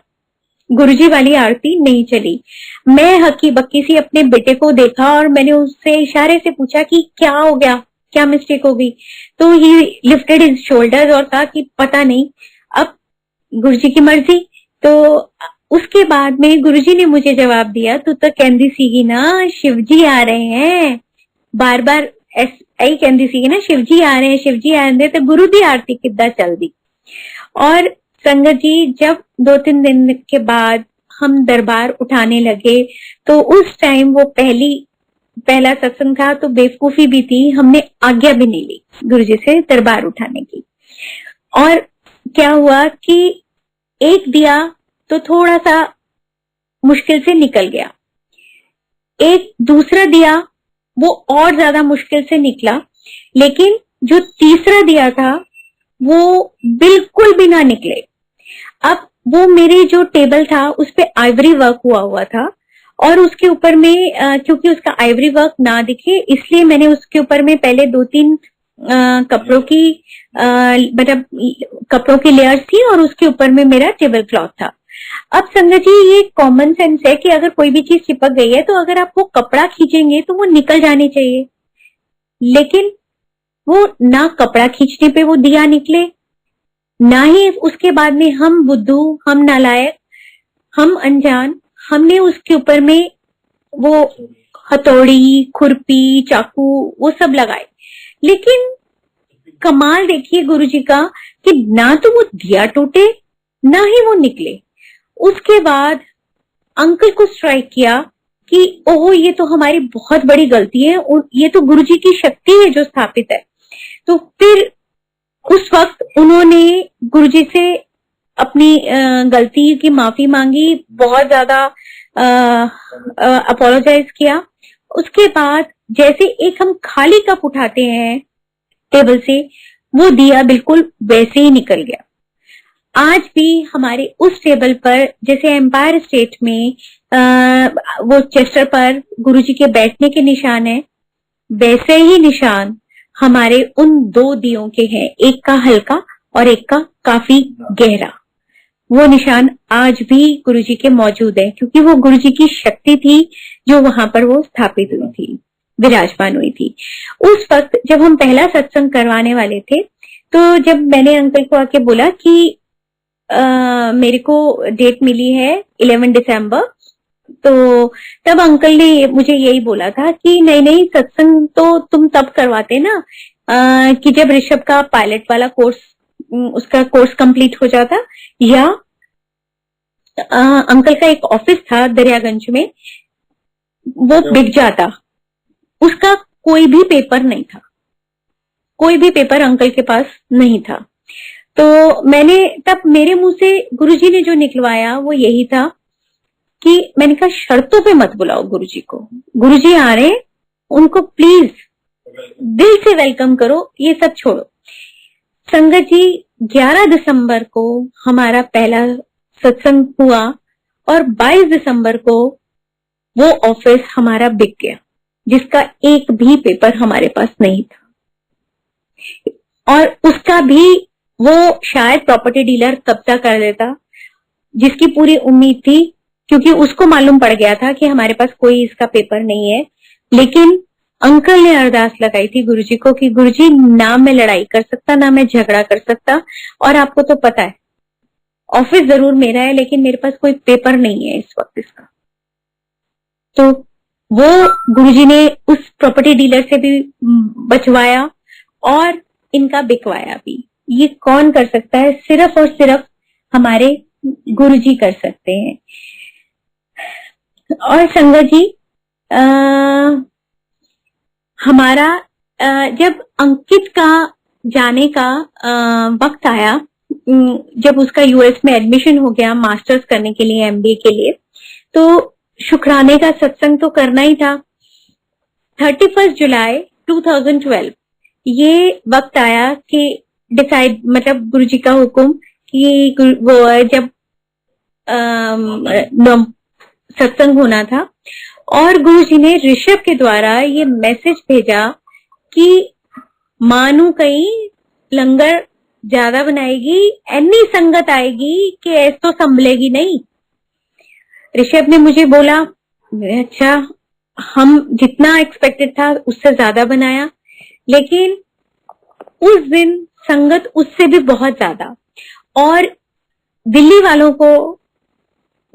गुरुजी वाली आरती नहीं चली। मैं हक्की बक्की सी अपने बेटे को देखा और मैंने उससे इशारे से पूछा कि क्या हो गया, क्या मिस्टेक हो गई। तो ही लिफ्टेड हिज शोल्डर्स और कहा कि पता नहीं, अब गुरुजी की मर्जी। तो उसके बाद में गुरुजी ने मुझे जवाब दिया, तू तो कहती सीगी ना शिवजी आ रहे हैं, बार बार ऐसी कहती सीगी ना शिवजी आ रहे हैं, शिवजी आ रहे हैं, तो गुरु दी आरती किद्दां चलदी। और संगत जी जब 2-3 दिन के बाद हम दरबार उठाने लगे, तो उस टाइम वो पहला सत्संग था, तो बेवकूफी भी थी, हमने आज्ञा भी नहीं ली गुरुजी से दरबार उठाने की। और क्या हुआ कि एक दिया तो थोड़ा सा मुश्किल से निकल गया, एक दूसरा दिया वो और ज्यादा मुश्किल से निकला, लेकिन जो तीसरा दिया था वो बिल्कुल भी ना निकले। अब वो मेरे जो टेबल था उस पे आइवरी वर्क हुआ था, और उसके ऊपर में क्योंकि उसका आइवरी वर्क ना दिखे इसलिए मैंने उसके ऊपर में पहले 2-3 कपड़ों की मतलब कपड़ों की लेयर्स थी, और उसके ऊपर में मेरा टेबल क्लॉथ था। अब संगत जी ये कॉमन सेंस है कि अगर कोई भी चीज चिपक गई है तो अगर आप वो कपड़ा खींचेंगे तो वो निकल जानी चाहिए, लेकिन वो ना कपड़ा खींचने पे वो दिया निकले, ना ही उसके बाद में हम बुद्धू, हम नालायक, हम अनजान, हमने उसके ऊपर में वो हथौड़ी, खुरपी, चाकू वो सब लगाए। लेकिन कमाल देखिए गुरुजी का कि ना तो वो दिया टूटे ना ही वो निकले। उसके बाद अंकल को स्ट्राइक किया कि ओहो ये तो हमारी बहुत बड़ी गलती है, और ये तो गुरुजी की शक्ति है जो स्थापित है। तो फिर उस वक्त उन्होंने गुरुजी से अपनी गलती की माफी मांगी, बहुत ज्यादा अपोलोजाइज किया। उसके बाद जैसे एक हम खाली कप उठाते हैं टेबल से, वो दिया बिल्कुल वैसे ही निकल गया। आज भी हमारे उस टेबल पर जैसे एम्पायर स्टेट में वो चेस्टर पर गुरुजी के बैठने के निशान है, वैसे ही निशान हमारे उन 2 दियों के हैं, एक का हल्का और एक का काफी गहरा। वो निशान आज भी गुरुजी के मौजूद है, क्योंकि वो गुरुजी की शक्ति थी जो वहां पर वो स्थापित हुई थी, विराजमान हुई थी। उस वक्त जब हम पहला सत्संग करवाने वाले थे, तो जब मैंने अंकल को आके बोला कि मेरे को डेट मिली है 11 दिसंबर, तो तब अंकल ने मुझे यही बोला था कि नहीं सत्संग तो तुम तब करवाते ना कि जब ऋषभ का पायलट वाला कोर्स, उसका कोर्स कंप्लीट हो जाता, या अंकल का एक ऑफिस था दरियागंज में, वो बिक जाता, उसका कोई भी पेपर नहीं था, कोई भी पेपर अंकल के पास नहीं था। तो मैंने तब मेरे मुंह से गुरुजी ने जो निकलवाया वो यही था कि मैंने कहा शर्तों पे मत बुलाओ गुरुजी को, गुरुजी आ रहे हैं, उनको प्लीज दिल से वेलकम करो, ये सब छोड़ो। संगत जी 11 दिसंबर को हमारा पहला सत्संग हुआ, और 22 दिसंबर को वो ऑफिस हमारा बिक गया, जिसका एक भी पेपर हमारे पास नहीं था, और उसका भी वो शायद प्रॉपर्टी डीलर कब्जा कर लेता, जिसकी पूरी उम्मीद थी, क्योंकि उसको मालूम पड़ गया था कि हमारे पास कोई इसका पेपर नहीं है। लेकिन अंकल ने अरदास लगाई थी गुरुजी को कि गुरुजी ना मैं लड़ाई कर सकता, ना मैं झगड़ा कर सकता, और आपको तो पता है ऑफिस जरूर मेरा है लेकिन मेरे पास कोई पेपर नहीं है इस वक्त इसका। तो वो गुरुजी ने उस प्रॉपर्टी डीलर से भी बचवाया और इनका बिकवाया भी। ये कौन कर सकता है? सिर्फ और सिर्फ हमारे गुरुजी कर सकते हैं। और संगत जी हमारा जब अंकित का जाने का वक्त आया, जब उसका यूएस में एडमिशन हो गया मास्टर्स करने के लिए, एमबीए के लिए, तो शुक्राने का सत्संग तो करना ही था। 31 जुलाई 2012 ये वक्त आया कि डिसाइड, मतलब गुरुजी का हुक्म कि वो जब सत्संग होना था, और गुरुजी ने ऋषभ के द्वारा ये मैसेज भेजा कि मानू कहीं लंगर ज्यादा बनाएगी, ऐनी संगत आएगी कि ऐस तो संभलेगी नहीं। ऋषभ ने मुझे बोला, अच्छा हम जितना एक्सपेक्टेड था उससे ज्यादा बनाया, लेकिन उस दिन संगत उससे भी बहुत ज्यादा, और दिल्ली वालों को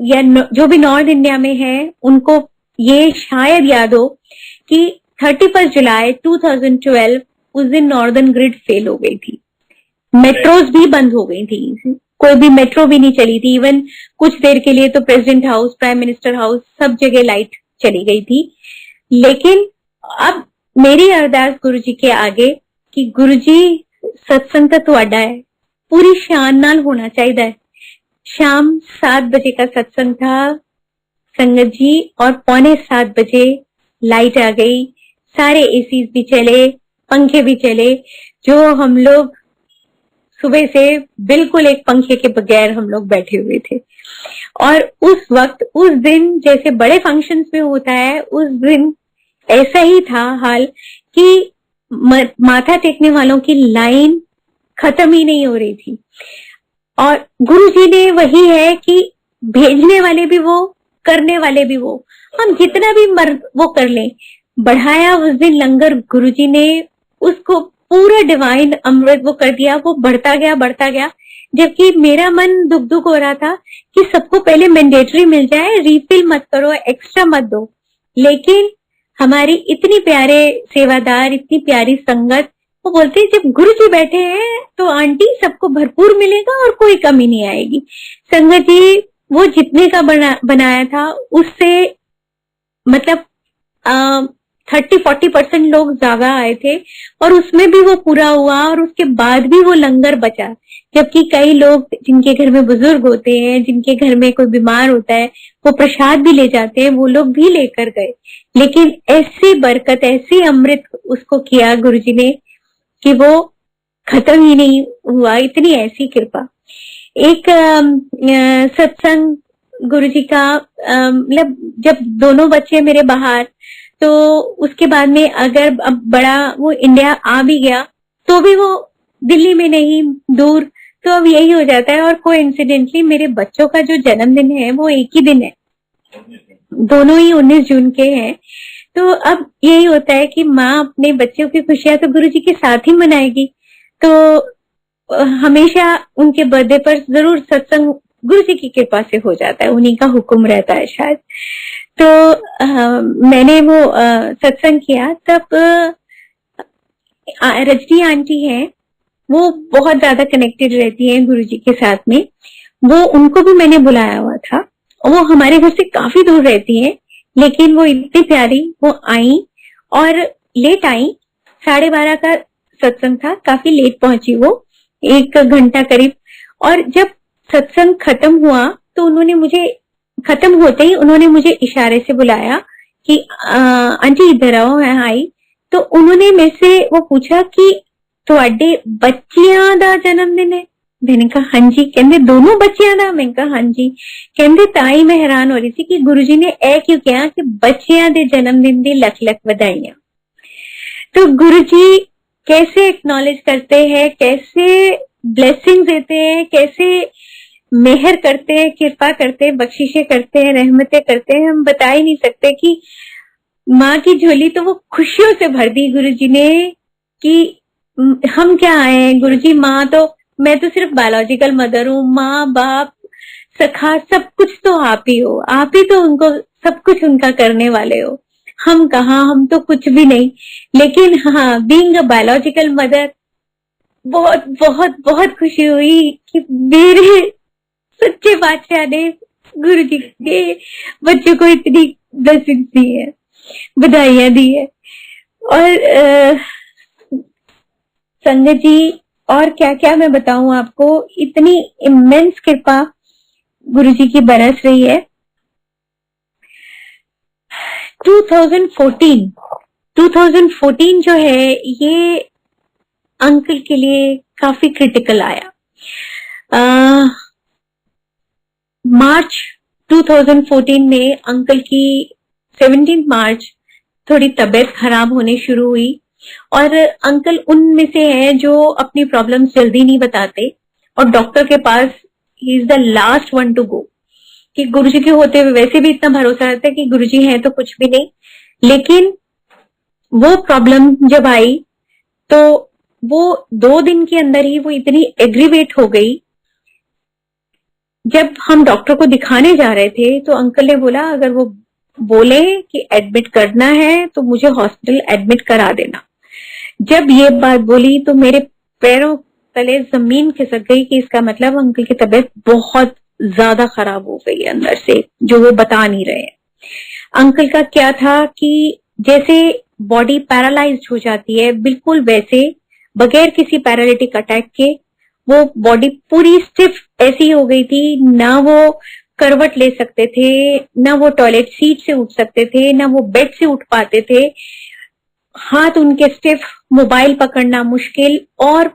या जो भी नॉर्थ इंडिया में है उनको ये शायद याद हो कि 31 जुलाई 2012 उस दिन नॉर्दर्न ग्रिड फेल हो गई थी, मेट्रोज भी बंद हो गई थी, कोई भी मेट्रो भी नहीं चली थी। इवन कुछ देर के लिए तो president house, prime minister house, सब जगह लाइट चली गई थी। लेकिन अब मेरी अरदास गुरुजी के आगे कि गुरुजी सत्संग तो तुहाडा है, पूरी शान नाल होना चाहिए। शाम 7 बजे का सत्संग था संगत जी, और 6:45 बजे लाइट आ गई, सारे एसी भी चले, पंखे भी चले, जो हम लोग सुबह से बिल्कुल एक पंखे के बगैर हम लोग बैठे हुए थे। और उस वक्त, उस दिन जैसे बड़े फंक्शंस में होता है, उस दिन ऐसा ही था हाल कि माथा टेकने वालों की लाइन खत्म ही नहीं हो रही थी। और गुरुजी ने वही है कि भेजने वाले भी वो, करने वाले भी वो, हम जितना भी वो कर लें। बढ़ाया उस दिन लंगर, गुरुजी ने उसको पूरा डिवाइन अमृत वो कर दिया, वो बढ़ता गया। जबकि मेरा मन दुख दुख हो रहा था कि सबको पहले मैंडेटरी मिल जाए, रिफिल मत करो, एक्स्ट्रा मत दो। लेकिन हमारी इतनी प्यारे सेवादार, इतनी प्यारी संगत, वो बोलते हैं जब गुरु जी बैठे हैं तो आंटी सबको भरपूर मिलेगा और कोई कमी नहीं आएगी। संगत जी वो जितने का बनाया था उससे मतलब 30-40% लोग ज्यादा आए थे, और उसमें भी वो पूरा हुआ, और उसके बाद भी वो लंगर बचा। जबकि कई लोग जिनके घर में बुजुर्ग होते हैं, जिनके घर में कोई बीमार होता है, वो प्रसाद भी ले जाते हैं, वो लोग भी लेकर गए। लेकिन ऐसी बरकत, ऐसी अमृत उसको किया गुरुजी ने कि वो खत्म ही नहीं हुआ। इतनी ऐसी कृपा। एक सत्संग गुरुजी का, मतलब जब दोनों बच्चे मेरे बाहर, तो उसके बाद में अगर अब बड़ा वो इंडिया आ भी गया तो भी वो दिल्ली में नहीं, दूर, तो अब यही हो जाता है। और कोइंसिडेंटली मेरे बच्चों का जो जन्मदिन है वो एक ही दिन है, दोनों ही 19 जून के हैं। तो अब यही होता है कि माँ अपने बच्चों की खुशियां तो गुरुजी के साथ ही मनाएगी। तो हमेशा उनके बर्थडे पर जरूर सत्संग गुरुजी की कृपा से हो जाता है, उन्हीं का हुक्म रहता है शायद। तो मैंने वो सत्संग किया, तब रजनी आंटी हैं, वो बहुत ज्यादा कनेक्टेड रहती हैं गुरुजी के साथ में। वो उनको भी मैंने बुलाया हुआ था, और वो हमारे घर से काफी दूर रहती हैं, लेकिन वो इतनी प्यारी, वो आई और लेट आई। 12:30 का सत्संग था, काफी लेट पहुंची वो, 1 घंटा करीब। और जब सत्संग खत्म हुआ तो उन्होंने मुझे, खत्म होते ही उन्होंने मुझे इशारे से बुलाया कि आंटी इधर आओ, मैं आई। तो उन्होंने मेरे से वो पूछा कि तुहाडे बच्चियां दा जन्मदिन है? मैंने कहा हाँ जी। कहते दोनों बच्चियां दा? मैंने कहा हाँ जी। कहते ताई मैं हैरान हो रही थी कि गुरुजी ने ऐ क्यों कहा कि बच्चियां दे जन्मदिन दी लख लख बधाइयां। तो गुरुजी कैसे एक्नॉलेज करते हैं, कैसे ब्लेसिंग देते हैं, कैसे मेहर करते हैं, कृपा करते हैं, बख्शिशें करते हैं, रहमतें करते हैं, हम बता ही नहीं सकते। कि माँ की झोली तो वो खुशियों से भर दी गुरुजी ने कि हम क्या आए गुरुजी। माँ तो, मैं तो सिर्फ बायोलॉजिकल मदर हूँ, माँ बाप सखा सब कुछ तो आप ही हो, आप ही तो उनको सब कुछ उनका करने वाले हो। हम कहाँ, हम तो कुछ भी नहीं। लेकिन हाँ, बीइंग अ बायोलॉजिकल मदर, बहुत बहुत बहुत खुशी हुई कि मेरे सच्चे बादशाह ने गुरुजी के बच्चों को इतनी ब्लेसिंग दी है, बधाइयां दी है। और संगत जी और क्या क्या मैं बताऊं आपको, इतनी इमेंस कृपा गुरुजी की बरस रही है। 2014 जो है ये अंकल के लिए काफी क्रिटिकल आया। मार्च 2014 में अंकल की 17 मार्च थोड़ी तबीयत खराब होने शुरू हुई। और अंकल उनमें से हैं जो अपनी प्रॉब्लम्स जल्दी नहीं बताते, और डॉक्टर के पास ही is the last one to go. कि गुरुजी के होते हुए वैसे भी इतना भरोसा रहता है कि गुरुजी हैं तो कुछ भी नहीं। लेकिन वो प्रॉब्लम जब आई तो वो 2 दिन के अंदर ही वो इतनी एग्रीवेट हो गई जब हम डॉक्टर को दिखाने जा रहे थे तो अंकल ने बोला अगर वो बोले कि एडमिट करना है तो मुझे हॉस्पिटल एडमिट करा देना। जब ये बात बोली तो मेरे पैरों तले जमीन खिसक गई कि इसका मतलब अंकल की तबीयत बहुत ज्यादा खराब हो गई है अंदर से, जो वो बता नहीं रहे हैं। अंकल का क्या था कि जैसे बॉडी पैरालाइज्ड हो जाती है, बिल्कुल वैसे, बगैर किसी पैरालिटिक अटैक के वो बॉडी पूरी स्टिफ ऐसी हो गई थी, ना वो करवट ले सकते थे, ना वो टॉयलेट सीट से उठ सकते थे, ना वो बेड से उठ पाते थे, हाथ उनके स्टिफ, मोबाइल पकड़ना मुश्किल, और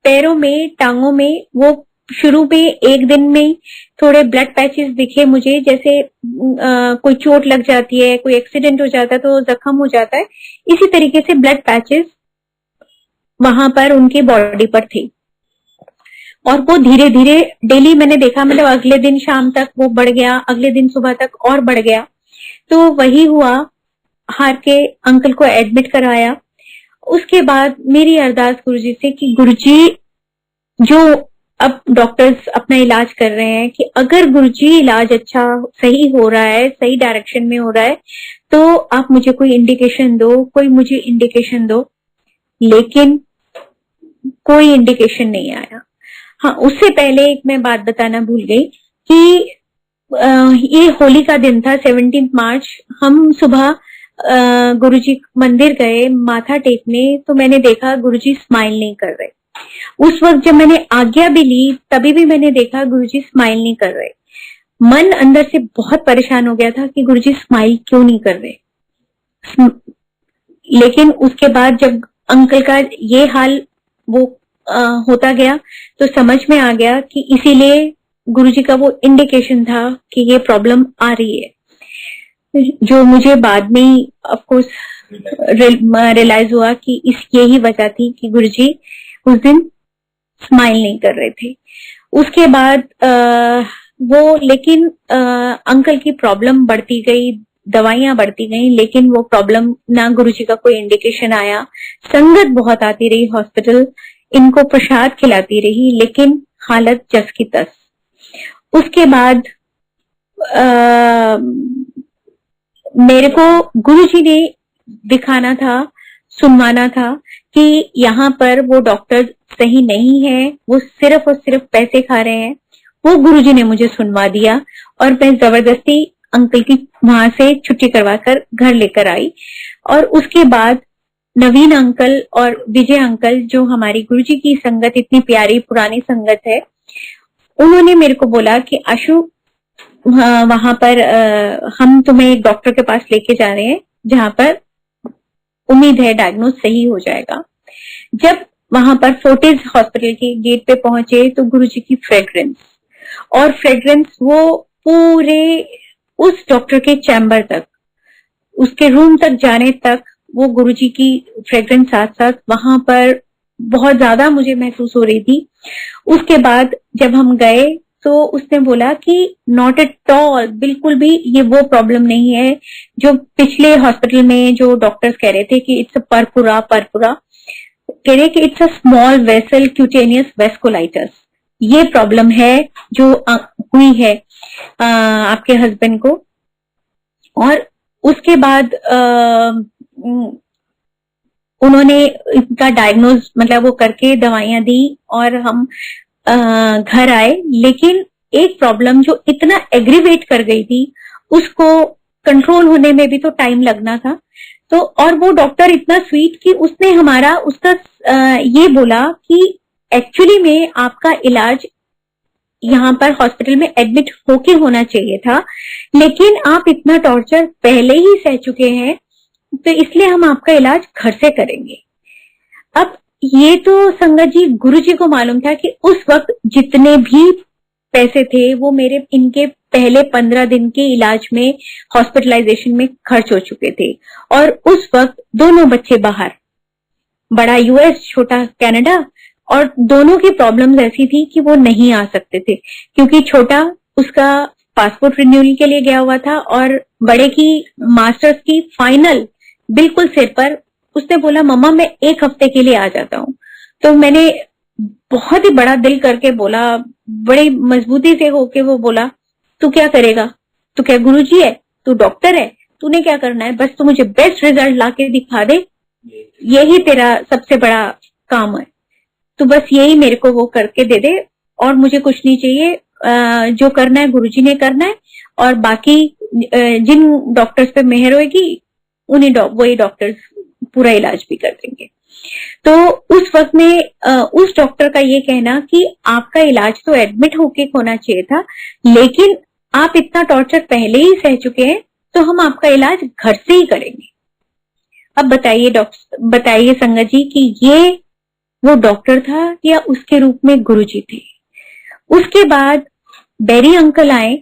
पैरों में, टांगों में वो शुरू में एक दिन में थोड़े ब्लड पैचेस दिखे मुझे, जैसे कोई चोट लग जाती है, कोई एक्सीडेंट हो जाता है तो जख्म हो जाता है, इसी तरीके से ब्लड पैचेस वहां पर उनकी बॉडी पर थे। और वो धीरे धीरे डेली मैंने देखा, मतलब अगले दिन शाम तक वो बढ़ गया, अगले दिन सुबह तक और बढ़ गया। तो वही हुआ, हार के अंकल को एडमिट कराया। उसके बाद मेरी अरदास गुरुजी से कि गुरुजी, जो अब डॉक्टर्स अपना इलाज कर रहे हैं, कि अगर गुरुजी इलाज अच्छा सही हो रहा है, सही डायरेक्शन में हो रहा है, तो आप मुझे कोई इंडिकेशन दो, कोई मुझे इंडिकेशन दो। लेकिन कोई इंडिकेशन नहीं आया। हाँ, उससे पहले एक मैं बात बताना भूल गई कि ये होली का दिन था, 17 मार्च। हम सुबह गुरुजी मंदिर गए माथा टेकने, तो मैंने देखा गुरुजी स्माइल नहीं कर रहे। उस वक्त जब मैंने आज्ञा भी ली तभी भी मैंने देखा गुरुजी स्माइल नहीं कर रहे। मन अंदर से बहुत परेशान हो गया था कि गुरुजी स्माइल क्यों नहीं कर रहे। लेकिन उसके बाद जब अंकल का ये हाल वो होता गया तो समझ में आ गया कि इसीलिए गुरुजी का वो इंडिकेशन था कि ये प्रॉब्लम आ रही है, जो मुझे बाद में ही ऑफ कोर्स रियलाइज हुआ कि इस यही वजह थी कि गुरुजी उस दिन स्माइल नहीं कर रहे थे। उसके बाद वो लेकिन अंकल की प्रॉब्लम बढ़ती गई, दवाइयां बढ़ती गई, लेकिन वो प्रॉब्लम ना गुरुजी का कोई इंडिकेशन आया। संगत बहुत आती रही हॉस्पिटल, इनको प्रसाद खिलाती रही, लेकिन हालत जस की तस। उसके बाद मेरे को गुरुजी ने दिखाना था, सुनवाना था कि यहाँ पर वो डॉक्टर सही नहीं है, वो सिर्फ और सिर्फ पैसे खा रहे हैं। वो गुरुजी ने मुझे सुनवा दिया और मैं जबरदस्ती अंकल की वहां से छुट्टी करवाकर घर लेकर आई। और उसके बाद नवीन अंकल और विजय अंकल, जो हमारी गुरुजी की संगत इतनी प्यारी पुरानी संगत है, उन्होंने मेरे को बोला कि आशु, वहां पर हम तुम्हें एक डॉक्टर के पास लेके जा रहे हैं जहां पर उम्मीद है डायग्नोज सही हो जाएगा। जब वहां पर फोर्टिस हॉस्पिटल के गेट पे पहुंचे तो गुरुजी की फ्रेग्रेंस, और फ्रेग्रेंस वो पूरे उस डॉक्टर के चैम्बर तक, उसके रूम तक जाने तक वो गुरुजी की फ्रेग्रेंस साथ साथ वहां पर बहुत ज्यादा मुझे महसूस हो रही थी। उसके बाद जब हम गए तो उसने बोला कि नॉट एट ऑल, बिल्कुल भी ये वो प्रॉब्लम नहीं है जो पिछले हॉस्पिटल में जो डॉक्टर्स कह रहे थे कि इट्स अ परपुरा कह रहे कि it's a small vessel cutaneous vasculitis. ये प्रॉब्लम है जो हुई है आपके हस्बैंड को। और उसके बाद उन्होंने इसका डायग्नोज मतलब वो करके दवाइयां दी और हम घर आए। लेकिन एक प्रॉब्लम जो इतना एग्रीवेट कर गई थी, उसको कंट्रोल होने में भी तो टाइम लगना था। तो और वो डॉक्टर इतना स्वीट कि उसने हमारा उसका ये बोला कि एक्चुअली में आपका इलाज यहाँ पर हॉस्पिटल में एडमिट होके होना चाहिए था, लेकिन आप इतना टॉर्चर पहले ही सह चुके हैं, तो इसलिए हम आपका इलाज घर से करेंगे। अब ये तो संगत जी गुरु जी को मालूम था कि उस वक्त जितने भी पैसे थे वो मेरे इनके पहले 15 दिन के इलाज में, हॉस्पिटलाइजेशन में खर्च हो चुके थे। और उस वक्त दोनों बच्चे बाहर, बड़ा यूएस, छोटा कनाडा, और दोनों की प्रॉब्लम्स ऐसी थी कि वो नहीं आ सकते थे, क्योंकि छोटा उसका पासपोर्ट रिन्यूअल के लिए गया हुआ था और बड़े की मास्टर्स की फाइनल बिल्कुल सिर पर। उसने बोला मम्मा मैं 1 हफ्ते के लिए आ जाता हूँ। तो मैंने बहुत ही बड़ा दिल करके बोला बड़े मजबूती से होके वो बोला, तू क्या करेगा, तू क्या गुरुजी है, तू डॉक्टर है, तूने क्या करना है, बस तू मुझे बेस्ट रिजल्ट लाके दिखा दे, यही तेरा सबसे बड़ा काम है, तो बस यही मेरे को वो करके दे दे और मुझे कुछ नहीं चाहिए, जो करना है गुरुजी ने करना है, और बाकी जिन डॉक्टर्स पे मेहर होगी उन्हीं वही डॉक्टर्स पूरा इलाज भी कर देंगे। तो उस वक्त में उस डॉक्टर का ये कहना कि आपका इलाज तो एडमिट होके होना चाहिए था, लेकिन आप इतना टॉर्चर पहले ही सह चुके हैं, तो हम आपका इलाज घर से ही करेंगे। अब बताइए डॉक्टर, बताइए संगत जी कि ये वो डॉक्टर था या उसके रूप में गुरुजी थे। उसके बाद बेरी अंकल आए,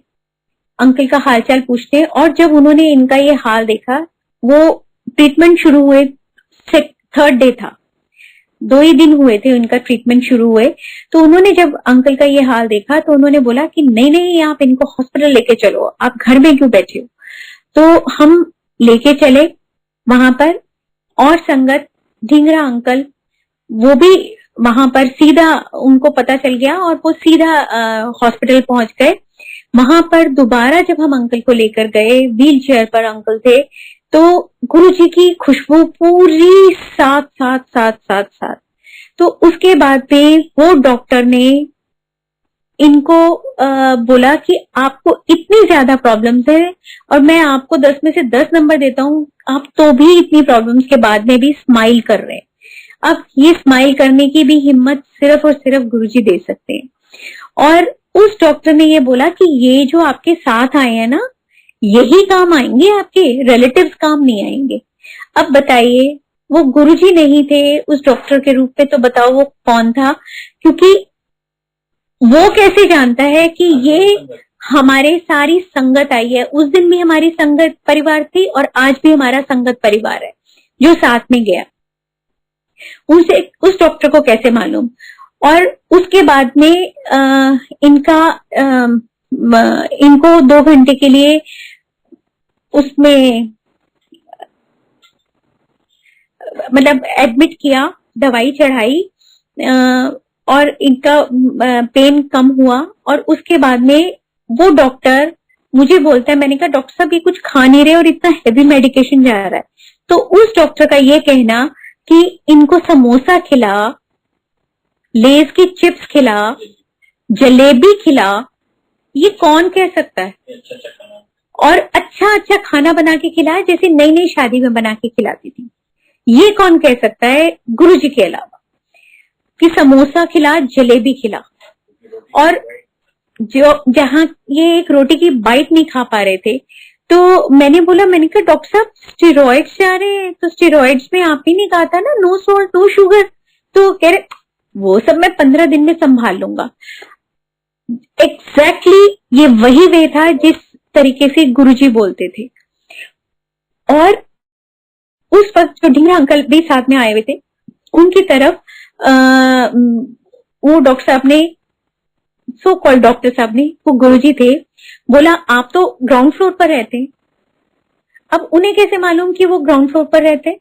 अंकल का हालचाल पूछते, और जब उन्होंने इनका ये हाल देखा, वो ट्रीटमेंट शुरू हुए, 3rd डे था, 2 ही दिन हुए थे उनका ट्रीटमेंट शुरू हुए, तो उन्होंने जब अंकल का ये हाल देखा तो उन्होंने बोला कि नहीं नहीं, आप इनको हॉस्पिटल लेके चलो, आप घर में क्यों बैठे हो। तो हम लेके चले वहां पर, और संगत ढींगरा अंकल वो भी वहां पर सीधा उनको पता चल गया और वो सीधा हॉस्पिटल पहुंच गए। वहां पर दोबारा जब हम अंकल को लेकर गए, व्हील चेयर पर अंकल थे, तो गुरुजी की खुशबू पूरी साथ साथ साथ साथ साथ। तो उसके बाद में वो डॉक्टर ने इनको बोला कि आपको इतनी ज्यादा प्रॉब्लम्स है और मैं आपको 10 में से 10 नंबर देता हूँ, आप तो भी इतनी प्रॉब्लम्स के बाद में भी स्माइल कर रहे हैं। अब ये स्माइल करने की भी हिम्मत सिर्फ और सिर्फ गुरुजी दे सकते हैं। और उस डॉक्टर ने ये बोला कि ये जो आपके साथ आए हैं ना, यही काम आएंगे, आपके रिलेटिव्स काम नहीं आएंगे। अब बताइए, वो गुरुजी नहीं थे उस डॉक्टर के रूप में, तो बताओ वो कौन था, क्योंकि वो कैसे जानता है कि ये हमारे सारी संगत आई है। उस दिन भी हमारी संगत परिवार थी और आज भी हमारा संगत परिवार है जो साथ में गया, उसे उस डॉक्टर को कैसे मालूम। और उसके बाद में इनको 2 घंटे के लिए उसमें मतलब एडमिट किया, दवाई चढ़ाई, और इनका पेन कम हुआ। और उसके बाद में वो डॉक्टर मुझे बोलता है, मैंने कहा डॉक्टर साहब ये कुछ खा नहीं रहे और इतना हेवी मेडिकेशन जा रहा है। तो उस डॉक्टर का ये कहना कि इनको समोसा खिला, लेज की चिप्स खिला, जलेबी खिला, ये कौन कह सकता है। और अच्छा अच्छा खाना बना के खिलाया, जैसे नई नई शादी में बना के खिलाती थी, ये कौन कह सकता है गुरुजी के अलावा, कि समोसा खिला, जलेबी खिला। और जो जहां ये एक रोटी की बाइट नहीं खा पा रहे थे, तो मैंने बोला, मैंने कहा डॉक्टर साहब स्टेरॉइड्स जा रहे हैं, तो स्टेरॉइड्स में आप ही नहीं कहा था ना नो सॉल्ट नो शुगर। तो कह रहे वो सब मैं 15 दिन में संभाल लूंगा। एग्जैक्टली ये वही वे था जिस तरीके से गुरुजी बोलते थे। और उस वक्त जो ढींगरा अंकल भी साथ में आए हुए थे, उनकी तरफ वो डॉक्टर साहब ने, सो कॉल्ड डॉक्टर साहब ने, वो गुरुजी थे, बोला आप तो ग्राउंड फ्लोर पर रहते हैं। अब उन्हें कैसे मालूम कि वो ग्राउंड फ्लोर पर रहते हैं।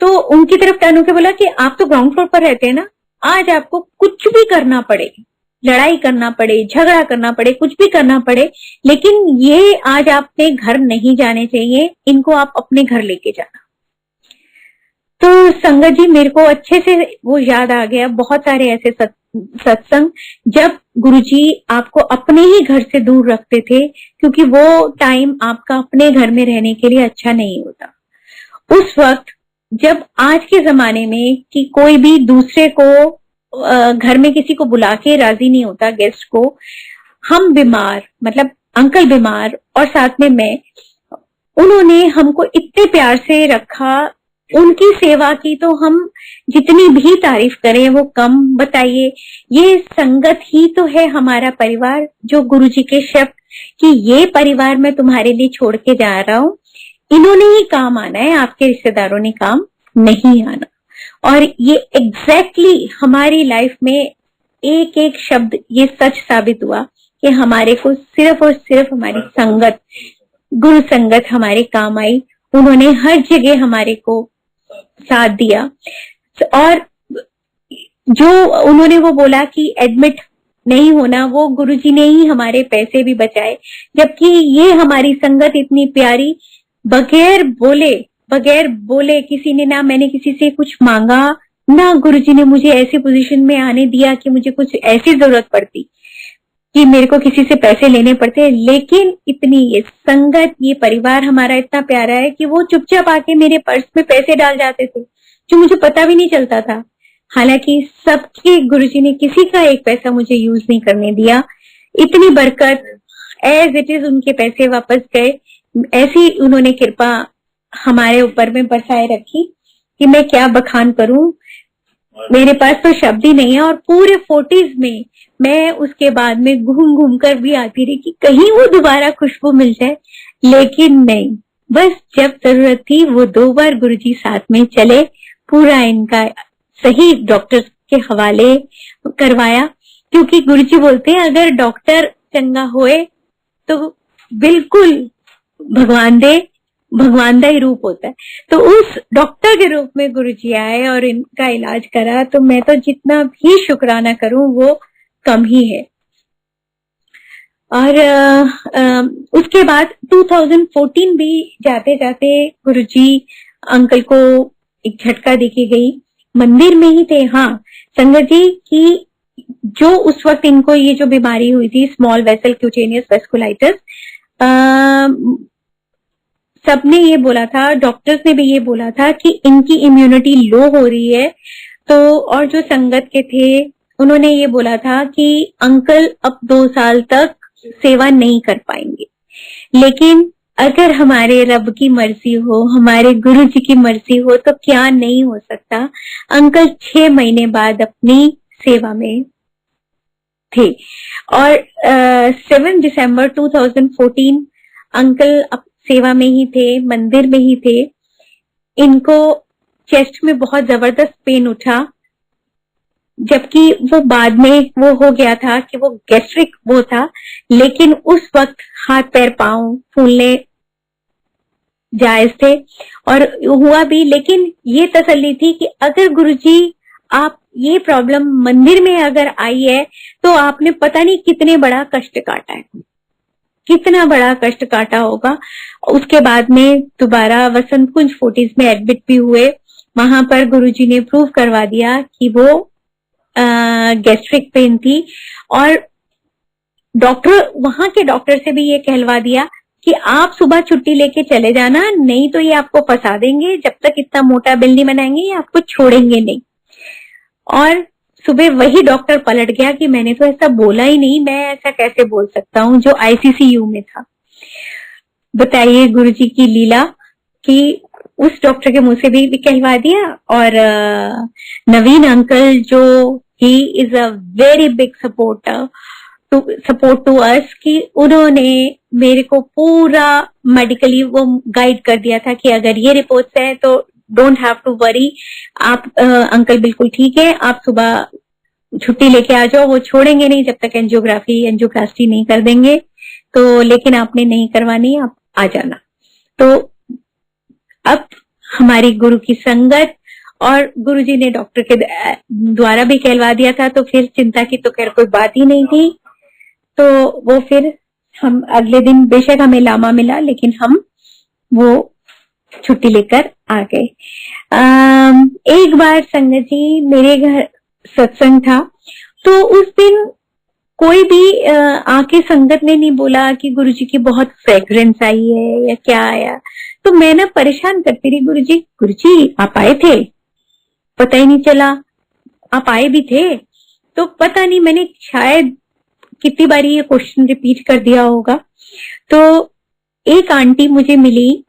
तो उनकी तरफ टर्न होकर बोला कि आप तो ग्राउंड फ्लोर पर रहते हैं ना, आज आपको कुछ भी करना पड़े, लड़ाई करना पड़े, झगड़ा करना पड़े, कुछ भी करना पड़े, लेकिन ये आज आपने घर नहीं जाने चाहिए, इनको आप अपने घर लेके जाना। तो संगत जी मेरे को अच्छे से वो याद आ गया, बहुत सारे ऐसे सत्संग जब गुरुजी आपको अपने ही घर से दूर रखते थे, क्योंकि वो टाइम आपका अपने घर में रहने के लिए अच्छा नहीं होता। उस वक्त जब आज के जमाने में कि कोई भी दूसरे को घर में किसी को बुला के राजी नहीं होता, गेस्ट को, हम बीमार, मतलब अंकल बीमार और साथ में मैं, उन्होंने हमको इतने प्यार से रखा, उनकी सेवा की तो हम जितनी भी तारीफ करें वो कम। बताइए, ये संगत ही तो है हमारा परिवार, जो गुरुजी के शब्द कि ये परिवार मैं तुम्हारे लिए छोड़ के जा रहा हूँ, इन्होंने ही काम आना है, आपके रिश्तेदारों ने काम नहीं आना। और ये एग्जैक्टली हमारी लाइफ में एक एक शब्द ये सच साबित हुआ कि हमारे को सिर्फ और सिर्फ हमारी संगत, गुरु संगत हमारे काम आई। उन्होंने हर जगह हमारे को साथ दिया। और जो उन्होंने वो बोला कि एडमिट नहीं होना, वो गुरुजी ने ही हमारे पैसे भी बचाए। जबकि ये हमारी संगत इतनी प्यारी, बगैर बोले किसी ने ना, मैंने किसी से कुछ मांगा ना, गुरुजी ने मुझे ऐसी पोजीशन में आने दिया कि मुझे कुछ ऐसी जरूरत पड़ती कि मेरे को किसी से पैसे लेने पड़ते। लेकिन इतनी ये संगत, ये परिवार हमारा इतना प्यारा है कि वो चुपचाप आके मेरे पर्स में पैसे डाल जाते थे, जो मुझे पता भी नहीं चलता था। हालांकि सबके गुरुजी ने किसी का एक पैसा मुझे यूज नहीं करने दिया। इतनी बरकत, एज इट इज उनके पैसे वापस गए, ऐसी उन्होंने कृपा हमारे ऊपर में बरसाए रखी कि मैं क्या बखान करूं। मेरे पास तो शब्द ही नहीं है। और पूरे 40s में मैं उसके बाद में घूम घूम कर भी आती रही कि कहीं वो दोबारा खुशबू मिल जाए, लेकिन नहीं। बस जब जरूरत थी वो 2 बार गुरुजी साथ में चले, पूरा इनका सही डॉक्टर के हवाले करवाया, क्योंकि गुरुजी बोलते हैं अगर डॉक्टर चंगा होए तो बिल्कुल भगवान दा ही रूप होता है। तो उस डॉक्टर के रूप में गुरुजी आए और इनका इलाज करा, तो मैं तो जितना भी शुक्राना करूं वो कम ही है। और उसके बाद 2014 भी जाते जाते गुरुजी अंकल को एक झटका देके गई, मंदिर में ही थे। हाँ संगत जी की जो उस वक्त इनको ये जो बीमारी हुई थी, स्मॉल वेसल क्यूटेनियस वेस्कुलाइटिस, सबने ये बोला था, डॉक्टर्स ने भी ये बोला था कि इनकी इम्यूनिटी लो हो रही है। तो और जो संगत के थे उन्होंने ये बोला था कि अंकल अब 2 साल तक सेवा नहीं कर पाएंगे, लेकिन अगर हमारे रब की मर्जी हो, हमारे गुरु जी की मर्जी हो तो क्या नहीं हो सकता। अंकल 6 महीने बाद अपनी सेवा में थे और 7 दिसंबर 2014 अंकल सेवा में ही थे, मंदिर में ही थे। इनको चेस्ट में बहुत जबरदस्त पेन उठा, जबकि वो बाद में वो हो गया था कि वो गैस्ट्रिक वो था, लेकिन उस वक्त हाथ पैर पांव फूलने जायज थे और हुआ भी। लेकिन ये तसल्ली थी कि अगर गुरुजी आप ये प्रॉब्लम मंदिर में अगर आई है तो आपने पता नहीं कितने बड़ा कष्ट काटा है, कितना बड़ा कष्ट काटा होगा। उसके बाद में दोबारा वसंत कुंज 40s में एडमिट भी हुए। वहां पर गुरुजी ने प्रूव करवा दिया कि वो गैस्ट्रिक पेन थी और डॉक्टर, वहां के डॉक्टर से भी ये कहलवा दिया कि आप सुबह छुट्टी लेके चले जाना, नहीं तो ये आपको फंसा देंगे, जब तक इतना मोटा बिल नहीं बनाएंगे ये आपको छोड़ेंगे नहीं। और सुबह वही डॉक्टर पलट गया कि मैंने तो ऐसा बोला ही नहीं, मैं ऐसा कैसे बोल सकता हूँ, जो आईसीसीयू में था। बताइए गुरुजी की लीला कि उस डॉक्टर के मुंह से भी कहलवा दिया। और नवीन अंकल जो he is a very big support to us, कि उन्होंने मेरे को पूरा मेडिकली वो गाइड कर दिया था कि अगर ये रिपोर्ट्स है तो डोंट हैव टू वरी, आप अंकल बिल्कुल ठीक है, आप सुबह छुट्टी लेके आ जाओ, वो छोड़ेंगे नहीं जब तक एंजियोप्लास्टी नहीं कर देंगे। तो लेकिन आपने नहीं करवानी, आप आ जाना। तो अब हमारी गुरु की संगत और गुरुजी ने डॉक्टर के द्वारा भी कहलवा दिया था, तो फिर चिंता की तो खैर कोई बात ही नहीं थी। तो वो फिर हम अगले दिन, बेशक हमें लामा मिला, लेकिन हम वो छुट्टी लेकर आ गए। एक बार संगत जी मेरे घर सत्संग था, तो उस दिन कोई भी आके संगत ने नहीं बोला कि गुरुजी की बहुत फ्रेग्रेंस आई है या क्या आया। तो मैं ना परेशान करती रही, गुरुजी आप आए थे, पता ही नहीं चला, आप आए भी थे तो पता नहीं, मैंने शायद कितनी बारी ये क्वेश्चन रिपीट कर दिया होगा। तो एक आंटी मुझे मिली,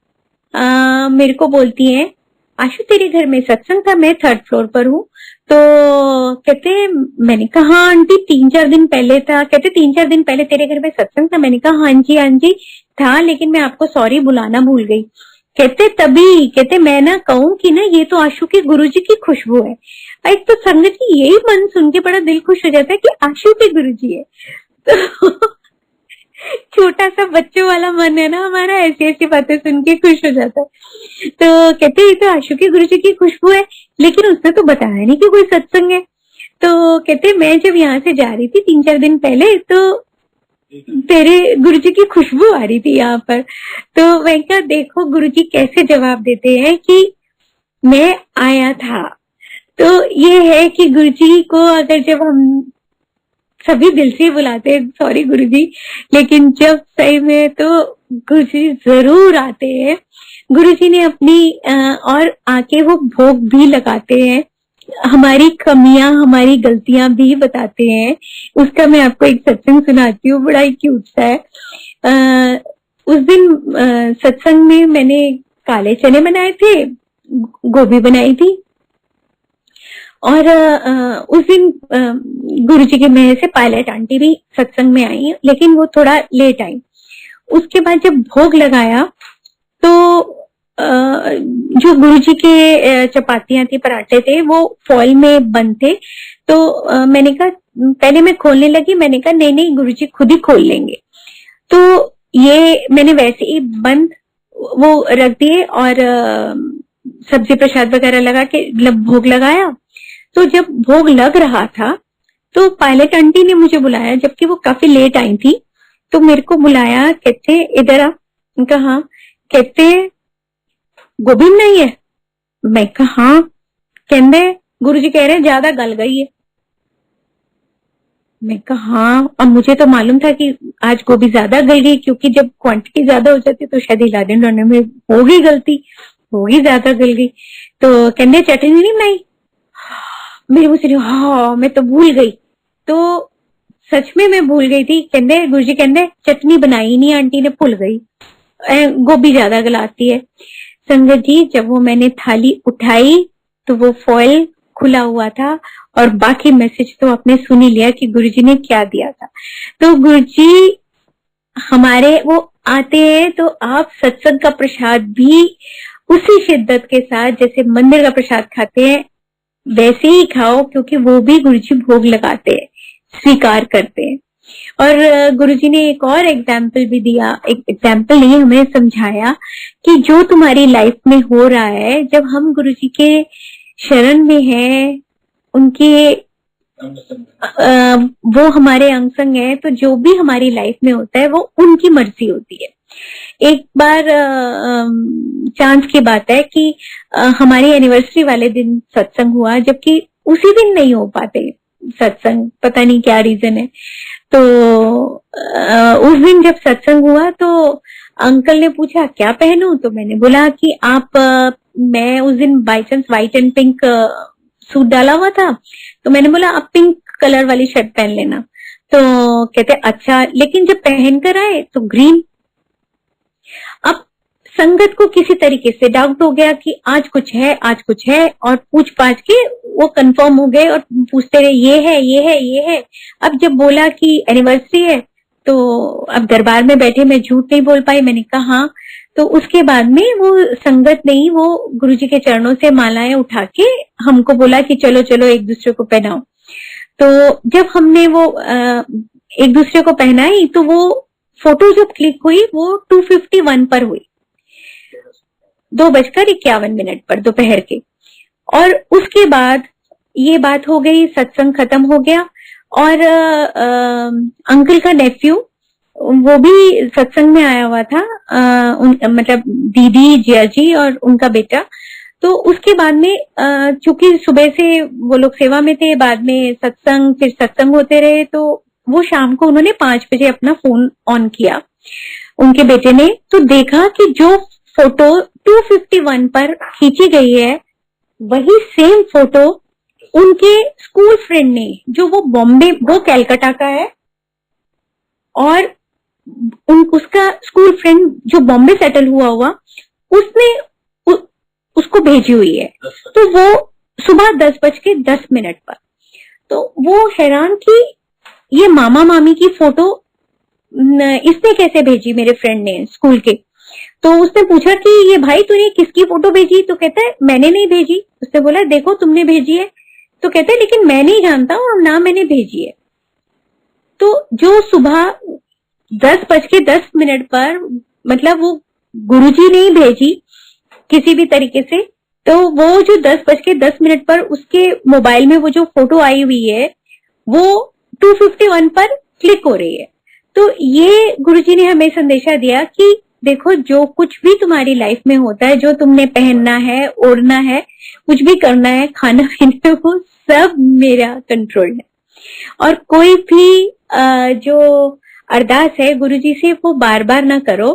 मेरे को बोलती है आशु तेरे घर में सत्संग था, मैं 3rd फ्लोर पर हूँ। तो कहते, मैंने कहा हाँ आंटी 3-4 दिन पहले था। कहते 3-4 दिन पहले तेरे घर में सत्संग था? मैंने कहा हाँ जी था, लेकिन मैं आपको सॉरी बुलाना भूल गई। कहते मैं ना कहूँ कि ना ये तो आशु के गुरुजी की खुशबू है। एक तो संगत की यही मन सुन के बड़ा दिल खुश हो जाता है कि आशु के गुरुजी है। तो छोटा सा बच्चों वाला मन है ना हमारा, ऐसी ऐसी बातें सुन के खुश हो जाता है। तो कहते ये तो आशु के गुरुजी की खुशबू है, लेकिन उसने तो बताया नहीं कि कोई सत्संग है। तो कहते मैं जब यहाँ से जा रही थी 3-4 दिन पहले तो तेरे गुरुजी की खुशबू आ रही थी यहाँ पर। तो मैं कहा देखो गुरुजी कैसे जवाब देते हैं कि मैं आया था। तो ये है कि गुरुजी को अगर जब हम सभी दिल से बुलाते हैं सॉरी गुरुजी, लेकिन जब सही में तो गुरुजी जरूर आते हैं। गुरुजी ने अपनी और आके वो भोग भी लगाते हैं, हमारी कमियां हमारी गलतियां भी बताते हैं। उसका मैं आपको एक सत्संग सुनाती हूँ, बड़ा ही क्यूट सा है। उस दिन सत्संग में मैंने काले चने बनाए थे, गोभी बनाई थी, और उस दिन गुरुजी के मेहर से पायलट आंटी भी सत्संग में आई, लेकिन वो थोड़ा लेट आई। उसके बाद जब भोग लगाया तो जो गुरुजी के चपातियां थी, पराठे थे, वो फॉइल में बंद थे। तो मैंने कहा, पहले मैं खोलने लगी, मैंने कहा नहीं गुरुजी खुद ही खोल लेंगे। तो ये मैंने वैसे ही बंद वो रख दिए और सब्जी प्रसाद वगैरह लगा के भोग लगाया। तो जब भोग लग रहा था तो पायलट आंटी ने मुझे बुलाया, जबकि वो काफी लेट आई थी। तो मेरे को बुलाया, कहते इधर आ। कहा, कहते गोभी नहीं है। मैं कहा हाँ। कहते गुरुजी कह रहे हैं ज्यादा गल गई है। मैं कहा हाँ। अब मुझे तो मालूम था कि आज गोभी ज्यादा गल गई, क्योंकि जब क्वांटिटी ज्यादा हो जाती तो शायद हिला देने में होगी गलती, होगी ज्यादा गल गई। तो कहते चटनी नहीं बनाई। मेरे मुझसे हाँ मैं तो भूल गई। तो सच में मैं भूल गई थी। कहते गुरुजी कहते चटनी बनाई नहीं आंटी ने, भूल गई, गोभी ज्यादा गलाती है। संगत जी जब वो मैंने थाली उठाई तो वो फॉइल खुला हुआ था और बाकी मैसेज तो आपने सुन ही लिया कि गुरुजी ने क्या दिया था। तो गुरुजी हमारे वो आते हैं तो आप सत्संग का प्रसाद भी उसी शिद्दत के साथ जैसे मंदिर का प्रसाद खाते हैं वैसे ही खाओ, क्योंकि वो भी गुरुजी भोग लगाते हैं, स्वीकार करते हैं। और गुरुजी ने एक और एग्जाम्पल भी दिया, एक एग्जाम्पल नहीं हमें समझाया कि जो तुम्हारी लाइफ में हो रहा है, जब हम गुरुजी के शरण में हैं, उनके वो हमारे अंग संग है, तो जो भी हमारी लाइफ में होता है वो उनकी मर्जी होती है। एक बार चांस की बात है कि हमारी एनिवर्सरी वाले दिन सत्संग हुआ, जबकि उसी दिन नहीं हो पाते सत्संग, पता नहीं क्या रीजन है। तो उस दिन जब सत्संग हुआ तो अंकल ने पूछा क्या पहनूं, तो मैंने बोला कि आप मैं उस दिन by chance white and pink suit डाला हुआ था, तो मैंने बोला आप पिंक कलर वाली शर्ट पहन लेना। तो कहते अच्छा, लेकिन जब पहन कर आए तो ग्रीन। अब संगत को किसी तरीके से डाउट हो गया कि आज कुछ है, आज कुछ है, और पूछ पाछ के वो कंफर्म हो गए और पूछते रहे ये है ये है ये है। अब जब बोला कि एनिवर्सरी है तो अब दरबार में बैठे मैं झूठ नहीं बोल पाई, मैंने कहा हाँ। तो उसके बाद में वो संगत नहीं, वो गुरुजी के चरणों से मालाएं उठा के हमको बोला कि चलो चलो एक दूसरे को पहनाओ। तो जब हमने वो एक दूसरे को पहनाई तो वो फोटो जब क्लिक हुई वो 2:51 पर हुई, 2:51 पर दोपहर के। और उसके बाद ये बात हो गई, सत्संग खत्म हो गया। और अंकल का नेफ्यू वो भी सत्संग में आया हुआ था, मतलब दीदी जिया जी और उनका बेटा। तो उसके बाद में चूंकि सुबह से वो लोग सेवा में थे, बाद में सत्संग, फिर सत्संग होते रहे, तो वो शाम को उन्होंने 5 बजे अपना फोन ऑन किया उनके बेटे ने, तो देखा कि जो फोटो 2:51 पर खींची गई है वही सेम फोटो उनके स्कूल फ्रेंड ने, जो वो बॉम्बे, वो कैलकाटा का है, और उसका स्कूल फ्रेंड जो बॉम्बे सेटल हुआ उसने उसको भेजी हुई है। तो वो सुबह 10:10 पर। तो वो हैरान कि ये मामा मामी की फोटो इसने कैसे भेजी मेरे फ्रेंड ने स्कूल के। तो उसने पूछा कि ये भाई तूने किसकी फोटो भेजी, तो कहता है मैंने नहीं भेजी। उसने बोला देखो तुमने भेजी है, तो कहता है लेकिन मैं नहीं जानता और ना मैंने भेजी है। तो जो सुबह 10:10 पर, मतलब वो गुरुजी ने ही भेजी किसी भी तरीके से, तो वो जो 10:10 पर उसके मोबाइल में वो जो फोटो आई हुई है वो 2:51 पर क्लिक हो रही है। तो ये गुरुजी ने हमें संदेशा दिया कि देखो, जो कुछ भी तुम्हारी लाइफ में होता है, जो तुमने पहनना है, ओढ़ना है, कुछ भी करना है, खाना पीना, वो सब मेरा कंट्रोल है। और कोई भी जो अरदास है गुरुजी से, वो बार बार ना करो।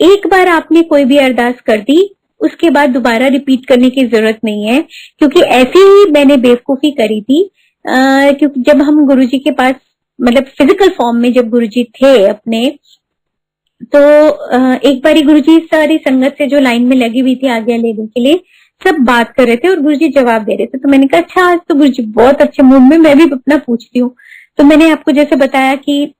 एक बार आपने कोई भी अरदास कर दी, उसके बाद दोबारा रिपीट करने की जरूरत नहीं है, क्योंकि ऐसी ही मैंने बेवकूफी करी थी। क्योंकि जब हम गुरुजी के पास, मतलब फिजिकल फॉर्म में जब गुरुजी थे अपने, तो एक बारी गुरुजी सारी संगत से जो लाइन में लगी हुई थी आज्ञा लेने के लिए, सब बात कर रहे थे और गुरुजी जवाब दे रहे थे। तो मैंने कहा अच्छा, आज तो गुरुजी बहुत अच्छे मूड में, मैं भी अपना पूछती हूँ। तो मैंने आपको जैसे बताया कि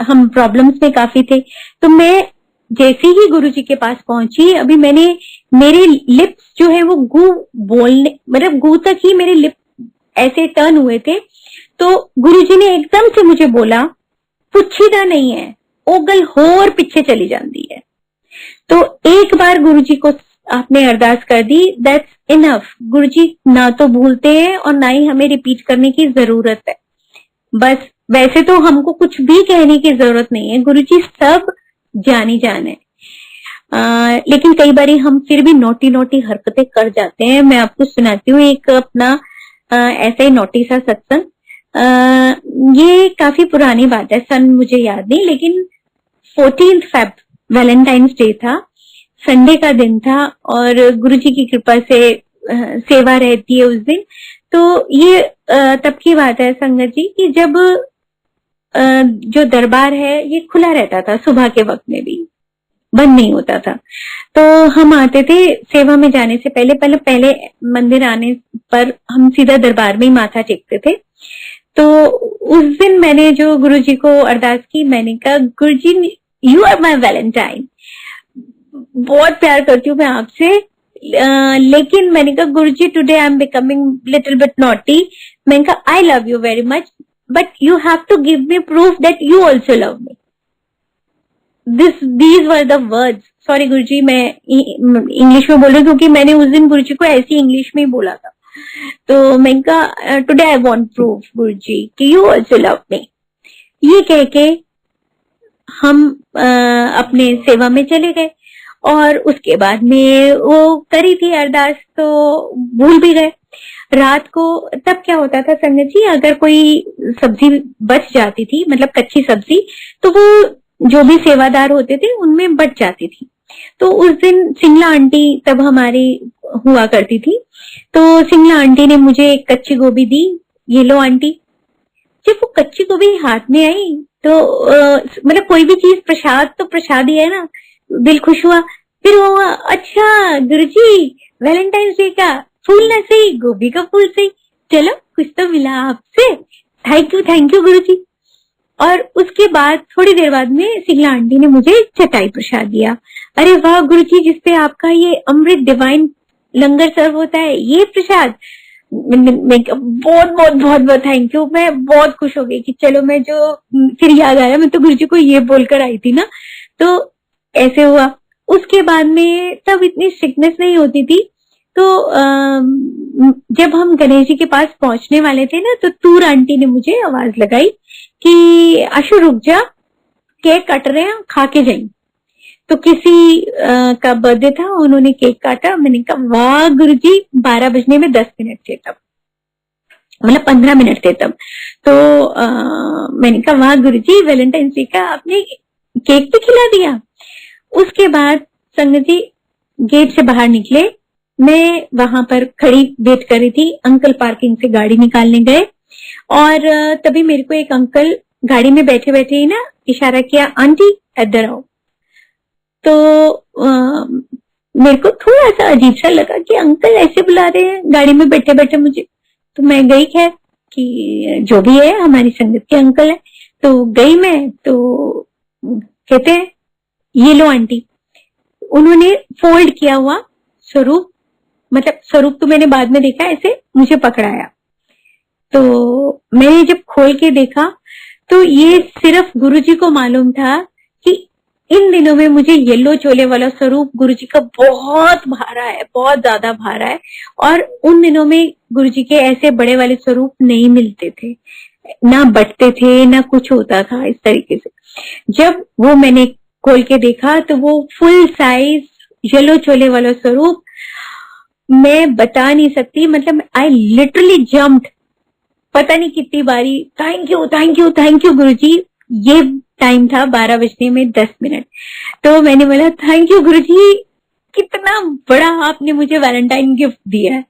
हम प्रॉब्लम्स में काफी थे, तो मैं जैसे ही गुरुजी के पास पहुंची, अभी मेरे लिप्स जो है वो गू बोलने, मतलब गू तक ही मेरे लिप ऐसे टर्न हुए थे। तो गुरुजी ने एकदम से मुझे बोला, पुछीदा नहीं है, ओगल होर पीछे चली जाती है। तो एक बार गुरुजी को आपने अरदास कर दी, दैट्स इनफ। गुरुजी ना तो भूलते हैं और ना ही हमें रिपीट करने की जरूरत है। बस वैसे तो हमको कुछ भी कहने की जरूरत नहीं है, गुरुजी सब जानी जान है। लेकिन कई बार हम फिर भी नोटी नोटी हरकतें कर जाते हैं। मैं आपको सुनाती हूँ एक अपना ऐसा ही नोटी सा सत्संग। ये काफी पुरानी बात है, सन मुझे याद नहीं, लेकिन 14 फेब वैलेंटाइंस डे था, संडे का दिन था और गुरुजी की कृपा से सेवा रहती है उस दिन। तो ये तब की बात है संगत जी कि जब जो दरबार है ये खुला रहता था, सुबह के वक्त में भी बंद नहीं होता था। तो हम आते थे सेवा में जाने से पहले मंदिर आने पर हम सीधा दरबार में ही माथा टेकते थे। तो उस दिन मैंने जो गुरुजी को अरदास की, मैंने कहा Guruji you are my valentine, बहुत प्यार करती हूँ मैं आपसे, लेकिन मैंने कहा Guruji today I am becoming little bit naughty. मैंने कहा I love you very much, but you have to give me proof that you also love me. These were the words. Sorry Guruji, मैं इंग्लिश में बोल रही हूँ क्योंकि मैंने उस दिन गुरुजी को ऐसी इंग्लिश में ही बोला था। तो मैंने कहा टुडे आई वांट प्रूफ गुरुजी कि यू ऑल्सो लव मी। ये कह के हम अपने सेवा में चले गए और उसके बाद में वो करी थी अरदास तो भूल भी गए। रात को तब क्या होता था संगत जी, अगर कोई सब्जी बच जाती थी, मतलब कच्ची सब्जी, तो वो जो भी सेवादार होते थे उनमें बच जाती थी। तो उस दिन सिंगला आंटी तब हमारी हुआ करती थी, तो सिंगला आंटी ने मुझे एक कच्ची गोभी दी, ये लो आंटी। जब वो कच्ची गोभी हाथ में आई तो मतलब कोई भी चीज प्रसाद तो प्रसाद ही है ना, दिल खुश हुआ। फिर वो अच्छा गुरुजी वैलेंटाइंस डे का फूल ना सही, गोभी का फूल सही, चलो कुछ तो मिला आपसे, थैंक यू गुरुजी। और उसके बाद थोड़ी देर बाद में सिंगला आंटी ने मुझे चटाई प्रसाद दिया। अरे वाह गुरुजी, जिसपे आपका ये अमृत डिवाइन लंगर सर्व होता है, ये प्रसाद, बहुत बहुत बहुत बहुत थैंक यू। मैं बहुत खुश हो गई कि चलो, मैं जो फिर याद आया मैं तो गुरुजी को ये बोलकर आई थी ना, तो ऐसे हुआ। उसके बाद में तब इतनी स्ट्रिक्टनेस नहीं होती थी। तो जब हम गणेश जी के पास पहुंचने वाले थे ना, तो तूर आंटी ने मुझे आवाज लगाई कि आशु रुक जा, केक कट रहे हैं, खा के जाइए। तो किसी का बर्थडे था, उन्होंने केक काटा। मैंने कहा वाह गुरुजी, 12 बजने में 10 मिनट थे तब, मतलब 15 मिनट थे तब। तो मैंने कहा वाह गुरुजी, वैलेंटाइंस डे का आपने केक भी खिला दिया। उसके बाद संगत जी गेट से बाहर निकले, मैं वहां पर खड़ी वेट कर रही थी। अंकल पार्किंग से गाड़ी निकालने गए और तभी मेरे को एक अंकल गाड़ी में बैठे बैठे ही ना इशारा किया, आंटी इधर आओ। तो मेरे को थोड़ा सा अजीब सा लगा कि अंकल ऐसे बुला रहे हैं गाड़ी में बैठे बैठे मुझे। तो मैं गई, खैर कि जो भी है हमारी संगत के अंकल है। तो गई मैं, तो कहते हैं ये लो आंटी। उन्होंने फोल्ड किया हुआ स्वरूप, मतलब स्वरूप तो मैंने बाद में देखा, ऐसे मुझे पकड़ाया। तो मैंने जब खोल के देखा तो ये सिर्फ गुरुजी को मालूम था कि इन दिनों में मुझे येलो चोले वाला स्वरूप गुरुजी का बहुत भारा है, बहुत ज्यादा भारा है। और उन दिनों में गुरुजी के ऐसे बड़े वाले स्वरूप नहीं मिलते थे, ना बटते थे, ना कुछ होता था इस तरीके से। जब वो मैंने खोल के देखा तो वो फुल साइज येलो चोले वाला स्वरूप, मैं बता नहीं सकती, मतलब आई लिटरली जम्प्ड, पता नहीं कितनी बारी, thank you thank you thank you Guruji. ये टाइम था 12:10। तो मैंने बोला थैंक यू गुरुजी, कितना बड़ा आपने मुझे वैलेंटाइन गिफ्ट दिया है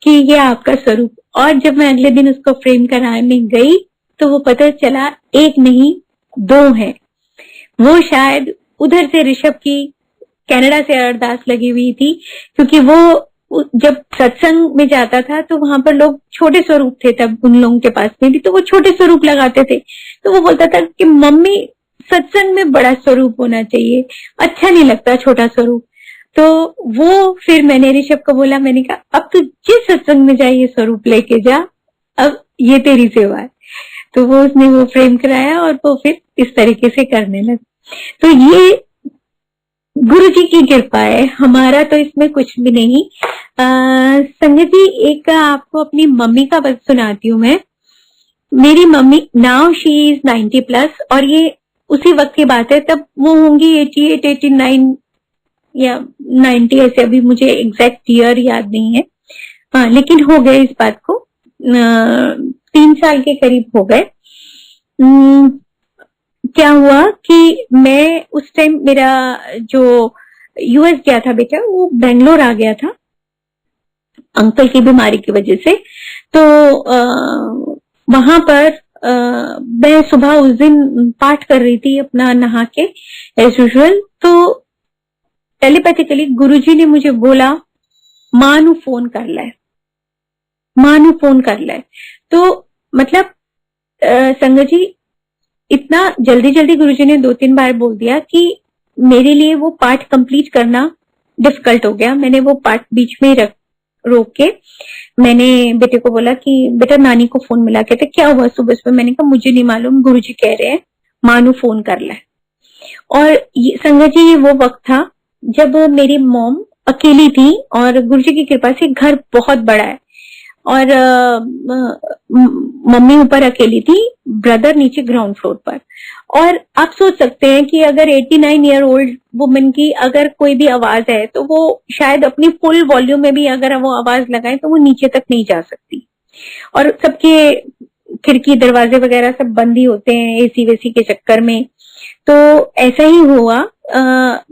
कि ये आपका स्वरूप। और जब मैं अगले दिन उसको फ्रेम कराने गई तो वो पता चला एक नहीं 2 है। वो शायद उधर से ऋषभ की कनाडा से अरदास लगी हुई थी, क्योंकि वो जब सत्संग में जाता था तो वहां पर लोग छोटे स्वरूप थे, तब उन लोगों के पास में भी, तो वो छोटे स्वरूप लगाते थे। तो वो बोलता था कि मम्मी सत्संग में बड़ा स्वरूप होना चाहिए, अच्छा नहीं लगता छोटा स्वरूप। तो वो फिर मैंने ऋषभ को बोला, मैंने कहा अब तू जिस सत्संग में जाए ये स्वरूप लेके जा, अब ये तेरी सेवा है। तो वो उसने वो फ्रेम कराया और वो फिर इस तरीके से करने लगा। तो ये गुरु जी की कृपा है, हमारा तो इसमें कुछ भी नहीं। संगत जी, एक आपको अपनी मम्मी का बस सुनाती हूँ मैं। मेरी मम्मी नाउ शी इज 90+ और ये उसी वक्त की बात है, तब वो होंगी 88, 89 या 90, ऐसे अभी मुझे एग्जैक्ट ईयर याद नहीं है। हाँ, लेकिन हो गए इस बात को 3 साल के करीब हो गए। क्या हुआ कि मैं उस टाइम, मेरा जो यूएस गया था बेटा, वो बेंगलोर आ गया था अंकल की बीमारी की वजह से। तो वहां पर मैं सुबह उस दिन पाठ कर रही थी अपना नहा के एज यूजुअल। तो टेलीपैथिकली गुरुजी ने मुझे बोला मानू फोन कर ले, मानू फोन कर ले। तो मतलब संगत जी, इतना जल्दी जल्दी गुरुजी ने 2-3 बार बोल दिया कि मेरे लिए वो पाठ कंप्लीट करना डिफिकल्ट हो गया। मैंने वो पाठ बीच में रोक के मैंने बेटे को बोला कि बेटा नानी को फोन मिला के, तो क्या हुआ सुबह सुबह? मैंने कहा मुझे नहीं मालूम, गुरुजी कह रहे हैं मानू फोन कर ले। और संगत जी, ये वो वक्त था जब मेरी मॉम अकेली थी और गुरुजी की कृपा से घर बहुत बड़ा है और मम्मी ऊपर अकेली थी, ब्रदर नीचे ग्राउंड फ्लोर पर। और आप सोच सकते हैं कि अगर 89 ईयर ओल्ड वुमेन की अगर कोई भी आवाज है तो वो शायद अपनी फुल वॉल्यूम में भी अगर वो आवाज लगाए तो वो नीचे तक नहीं जा सकती। और सबके खिड़की दरवाजे वगैरह सब बंद ही होते हैं एसी वेसी के चक्कर में। तो ऐसा ही हुआ,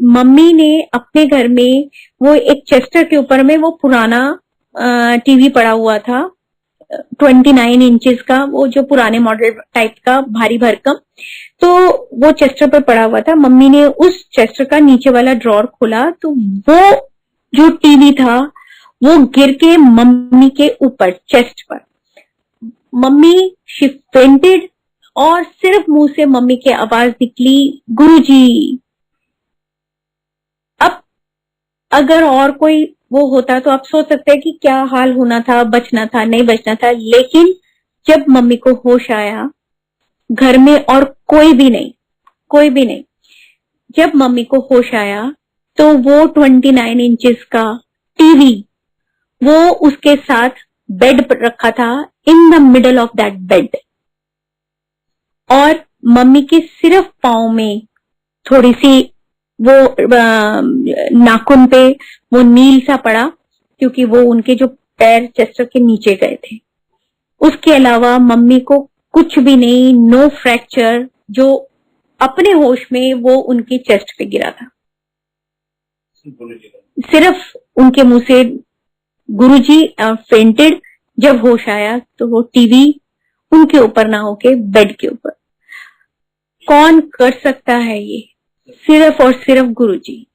मम्मी ने अपने घर में वो एक चेस्टर के ऊपर में वो पुराना टीवी पड़ा हुआ था 29 इंचेस का, वो जो पुराने मॉडल टाइप का भारी भरकम, तो वो चेस्टर पर पड़ा हुआ था। मम्मी ने उस चेस्टर का नीचे वाला ड्रॉर खोला तो वो जो टीवी था वो गिर के मम्मी के ऊपर चेस्ट पर, मम्मी शी फेंटेड और सिर्फ मुंह से मम्मी की आवाज निकली गुरुजी। अब अगर और कोई वो होता तो आप सोच सकते हैं कि क्या हाल होना था, बचना था नहीं बचना था। लेकिन जब मम्मी को होश आया, घर में और कोई भी नहीं, कोई भी नहीं, जब मम्मी को होश आया तो वो 29 इंचेस का टीवी वो उसके साथ बेड पर रखा था, in the middle of that bed. और मम्मी के सिर्फ पांव में थोड़ी सी वो नाखून पे वो नील सा पड़ा, क्योंकि वो उनके जो पैर चेस्टर के नीचे गए थे। उसके अलावा मम्मी को कुछ भी नहीं, नो फ्रैक्चर। जो अपने होश में वो उनके चेस्ट पे गिरा था, सिर्फ उनके मुंह से गुरुजी फेंटेड। जब होश आया तो वो टीवी उनके ऊपर ना होके बेड के ऊपर। कौन कर सकता है ये? सिर्फ और सिर्फ गुरुजी।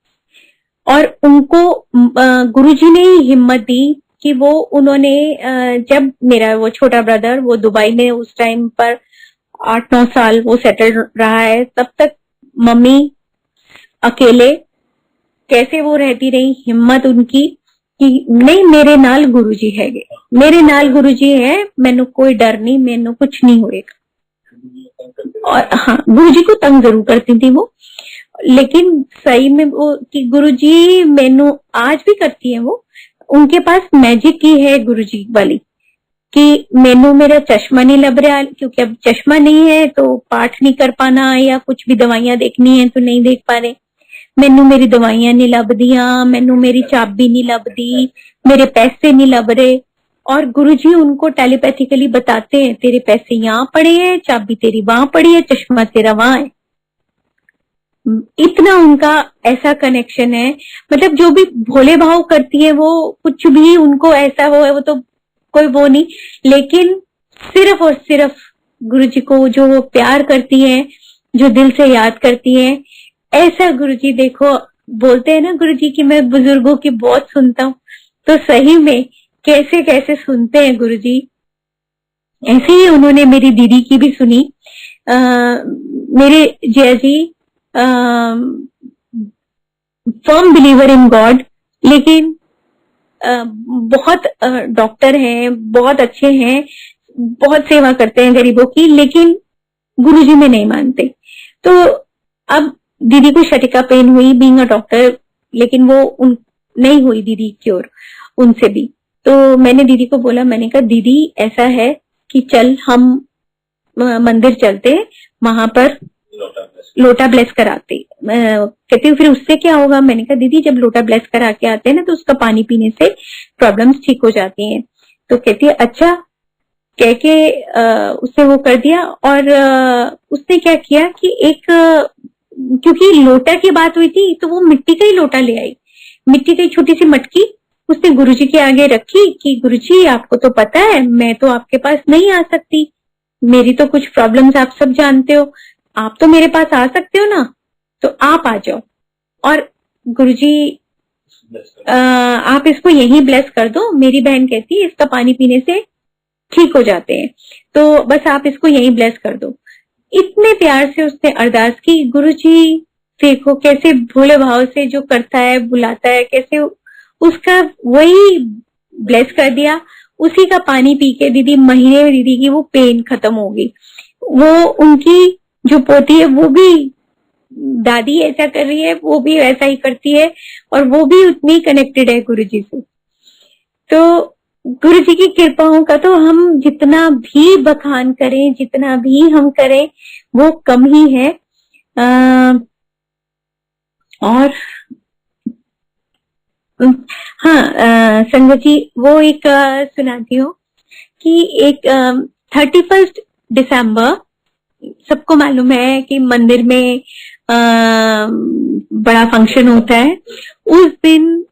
और उनको गुरुजी ने ही हिम्मत दी कि वो उन्होंने जब मेरा वो छोटा ब्रदर वो दुबई में उस टाइम पर 8-9 साल वो सेटल रहा है, तब तक मम्मी अकेले कैसे वो रहती रही, हिम्मत उनकी कि नहीं मेरे नाल गुरुजी है, मेरे नाल गुरुजी है, मैनू कोई डर नहीं, मैनू कुछ नहीं होएगा। और हाँ, गुरुजी को तंग जरूर करती थी वो, लेकिन सही में वो कि गुरुजी मैनू आज भी करती है वो, उनके पास मैजिक की है गुरुजी वाली कि मैनू मेरा चश्मा नहीं लग रहा, क्योंकि अब चश्मा नहीं है तो पाठ नहीं कर पाना, या कुछ भी दवाइयां देखनी है तो नहीं देख पा रहे, मैनू मेरी दवाइयां नहीं लभदियां, मैनू मेरी चाबी नहीं लभदी, मेरे पैसे नहीं लभ रहे। और गुरुजी उनको टेलीपैथिकली बताते हैं तेरे पैसे यहाँ पड़े हैं, चाबी तेरी वहां पड़ी है, चश्मा तेरा वहां है। इतना उनका ऐसा कनेक्शन है, मतलब जो भी भोले भाव करती है वो, कुछ भी उनको ऐसा वो तो कोई वो नहीं, लेकिन सिर्फ और सिर्फ गुरुजी को जो वो प्यार करती है, जो दिल से याद करती है, ऐसा गुरुजी देखो। बोलते हैं ना गुरुजी कि मैं बुजुर्गों की बहुत सुनता हूँ, तो सही में कैसे कैसे सुनते हैं गुरुजी। ऐसे ही उन्होंने मेरी दीदी की भी सुनी। मेरे जय जी फर्म बिलीवर इन गॉड, लेकिन बहुत डॉक्टर हैं, बहुत अच्छे हैं, बहुत सेवा करते हैं गरीबों की, लेकिन गुरुजी में नहीं मानते। तो अब दीदी को शटिका पेन हुई बीइंग अ डॉक्टर, लेकिन वो नहीं हुई दीदी क्योर उनसे भी। तो मैंने दीदी को बोला, मैंने कहा दीदी ऐसा है कि चल हम मंदिर चलते, वहां पर लोटा ब्लेस कराते। कहती हूँ फिर उससे क्या होगा? मैंने कहा दीदी जब लोटा ब्लेस करा के आते हैं ना तो उसका पानी पीने से प्रॉब्लम्स ठीक हो जाती हैं। तो कहती है अच्छा, कह के उससे वो कर दिया। और उसने क्या किया कि एक क्योंकि लोटा की बात हुई थी तो वो मिट्टी का ही लोटा ले आई, मिट्टी की छोटी सी मटकी उसने गुरुजी के आगे रखी कि गुरुजी आपको तो पता है मैं तो आपके पास नहीं आ सकती, मेरी तो कुछ प्रॉब्लम्स आप सब जानते हो, आप तो मेरे पास आ सकते हो ना, तो आप आ जाओ और गुरुजी आप इसको यहीं ब्लेस कर दो। मेरी बहन कहती है इसका पानी पीने से ठीक हो जाते हैं, तो बस आप इसको यहीं ब्लेस कर दो। इतने प्यार से उसने अरदास की। गुरुजी देखो कैसे भोले भाव से जो करता है बुलाता है, कैसे उसका वही ब्लेस कर दिया। उसी का पानी पी के दीदी महीने में दीदी की वो पेन खत्म हो गई। वो उनकी जो पोती है वो भी, दादी ऐसा कर रही है वो भी वैसा ही करती है, और वो भी उतनी कनेक्टेड है गुरुजी से। तो गुरुजी की कृपाओं का तो हम जितना भी बखान करें, जितना भी हम करें वो कम ही है। और हाँ संगत जी वो एक सुनाती हूँ कि एक 31 दिसंबर सबको मालूम है कि मंदिर में बड़ा फंक्शन होता है। उस दिन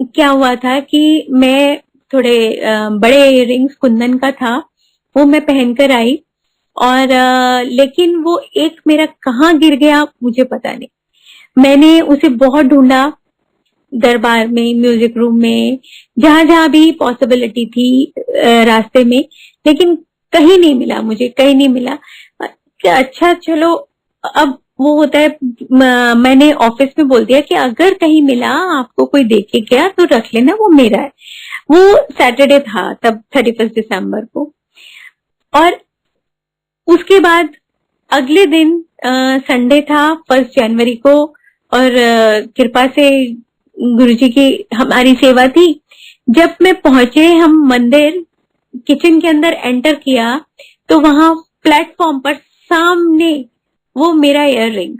क्या हुआ था कि मैं थोड़े बड़े इयररिंग्स कुंदन का था वो मैं पहनकर आई, और लेकिन वो एक मेरा कहाँ गिर गया मुझे पता नहीं। मैंने उसे बहुत ढूंढा दरबार में, म्यूजिक रूम में, जहां जहां भी पॉसिबिलिटी थी रास्ते में, लेकिन कहीं नहीं मिला, मुझे कहीं नहीं मिला। अच्छा चलो, अब वो होता है मैंने ऑफिस में बोल दिया कि अगर कहीं मिला आपको कोई देखे गया तो रख लेना, वो मेरा है। वो सैटरडे था तब 31 दिसंबर को। और उसके बाद अगले दिन संडे था 1 जनवरी को, और कृपा से गुरुजी की हमारी सेवा थी। जब मैं पहुंचे हम मंदिर, किचन के अंदर एंटर किया तो वहां प्लेटफॉर्म पर सामने वो मेरा इयररिंग,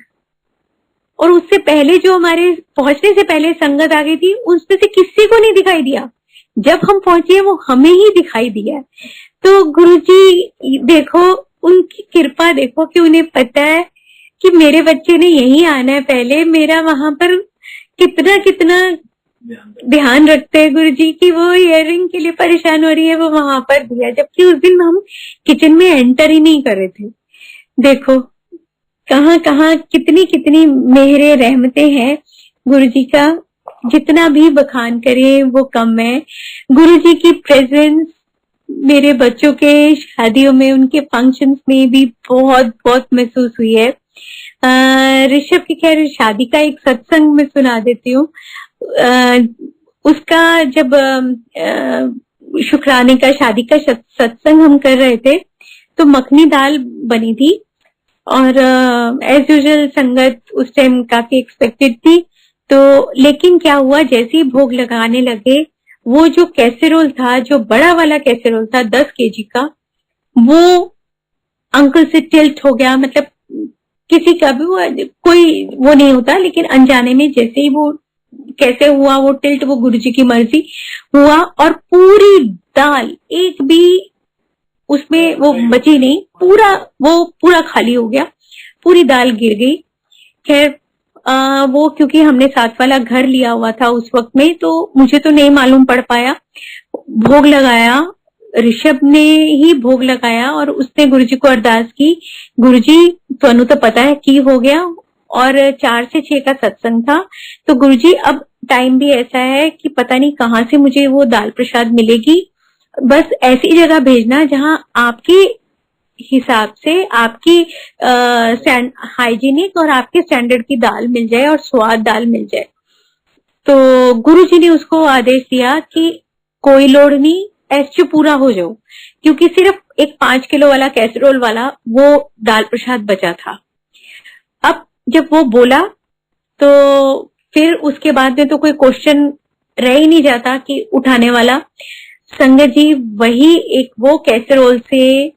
और उससे पहले जो हमारे पहुंचने से पहले संगत आ गई थी उसमें से किसी को नहीं दिखाई दिया। जब हम पहुंचे वो हमें ही दिखाई दिया। तो गुरुजी देखो उनकी कृपा देखो कि उन्हें पता है कि मेरे बच्चे ने यही आना है पहले, मेरा वहां पर कितना कितना ध्यान रखते हैं गुरुजी की वो इयररिंग के लिए परेशान हो रही है, वो वहां पर दिया, जबकि उस दिन हम किचन में एंटर ही नहीं कर रहे थे। देखो कहाँ कहाँ कितनी कितनी मेहरे रहमतें हैं गुरुजी का, जितना भी बखान करें वो कम है। गुरुजी की प्रेजेंस मेरे बच्चों के शादियों में, उनके फंक्शंस में भी बहुत बहुत महसूस हुई है। ऋषभ की खैर शादी का एक सत्संग में सुना देती हूँ। उसका जब शुक्राने का शादी का सत्संग हम कर रहे थे तो मखनी दाल बनी थी, और एज यूजुअल संगत उस टाइम काफी एक्सपेक्टेड थी। तो लेकिन क्या हुआ, जैसे ही भोग लगाने लगे, वो जो कैसेरोल था, जो बड़ा वाला कैसेरोल था 10 kg का, वो अंकल से टिल्ट हो गया। मतलब किसी का भी वो कोई वो नहीं होता, लेकिन अनजाने में जैसे ही वो कैसे हुआ वो टिल्ट, वो गुरुजी की मर्जी हुआ, और पूरी दाल एक भी उसमें वो बची नहीं, पूरा खाली हो गया, पूरी दाल गिर गई। खैर वो क्योंकि हमने साथ वाला घर लिया हुआ था उस वक्त में, तो मुझे तो नहीं मालूम पड़ पाया। भोग लगाया, ऋषभ ने ही भोग लगाया, और उसने गुरुजी को अरदास की, गुरुजी तुहानू तो पता है की हो गया, और 4 से 6 का सत्संग था, तो गुरुजी अब टाइम भी ऐसा है कि पता नहीं कहाँ से मुझे वो दाल प्रसाद मिलेगी, बस ऐसी जगह भेजना जहां आपके हिसाब से, आपकी हाइजीनिक और आपके स्टैंडर्ड की दाल मिल जाए और स्वाद दाल मिल जाए। तो गुरुजी ने उसको आदेश दिया कि कोई लोड़ नहीं, ऐसे पूरा हो जाओ, क्योंकि सिर्फ एक 5 किलो वाला कैसरोल वाला वो दाल प्रसाद बचा था। अब जब वो बोला तो फिर उसके बाद में तो कोई क्वेश्चन रह ही नहीं जाता कि उठाने वाला। संगत जी वही एक वो कैसरोल से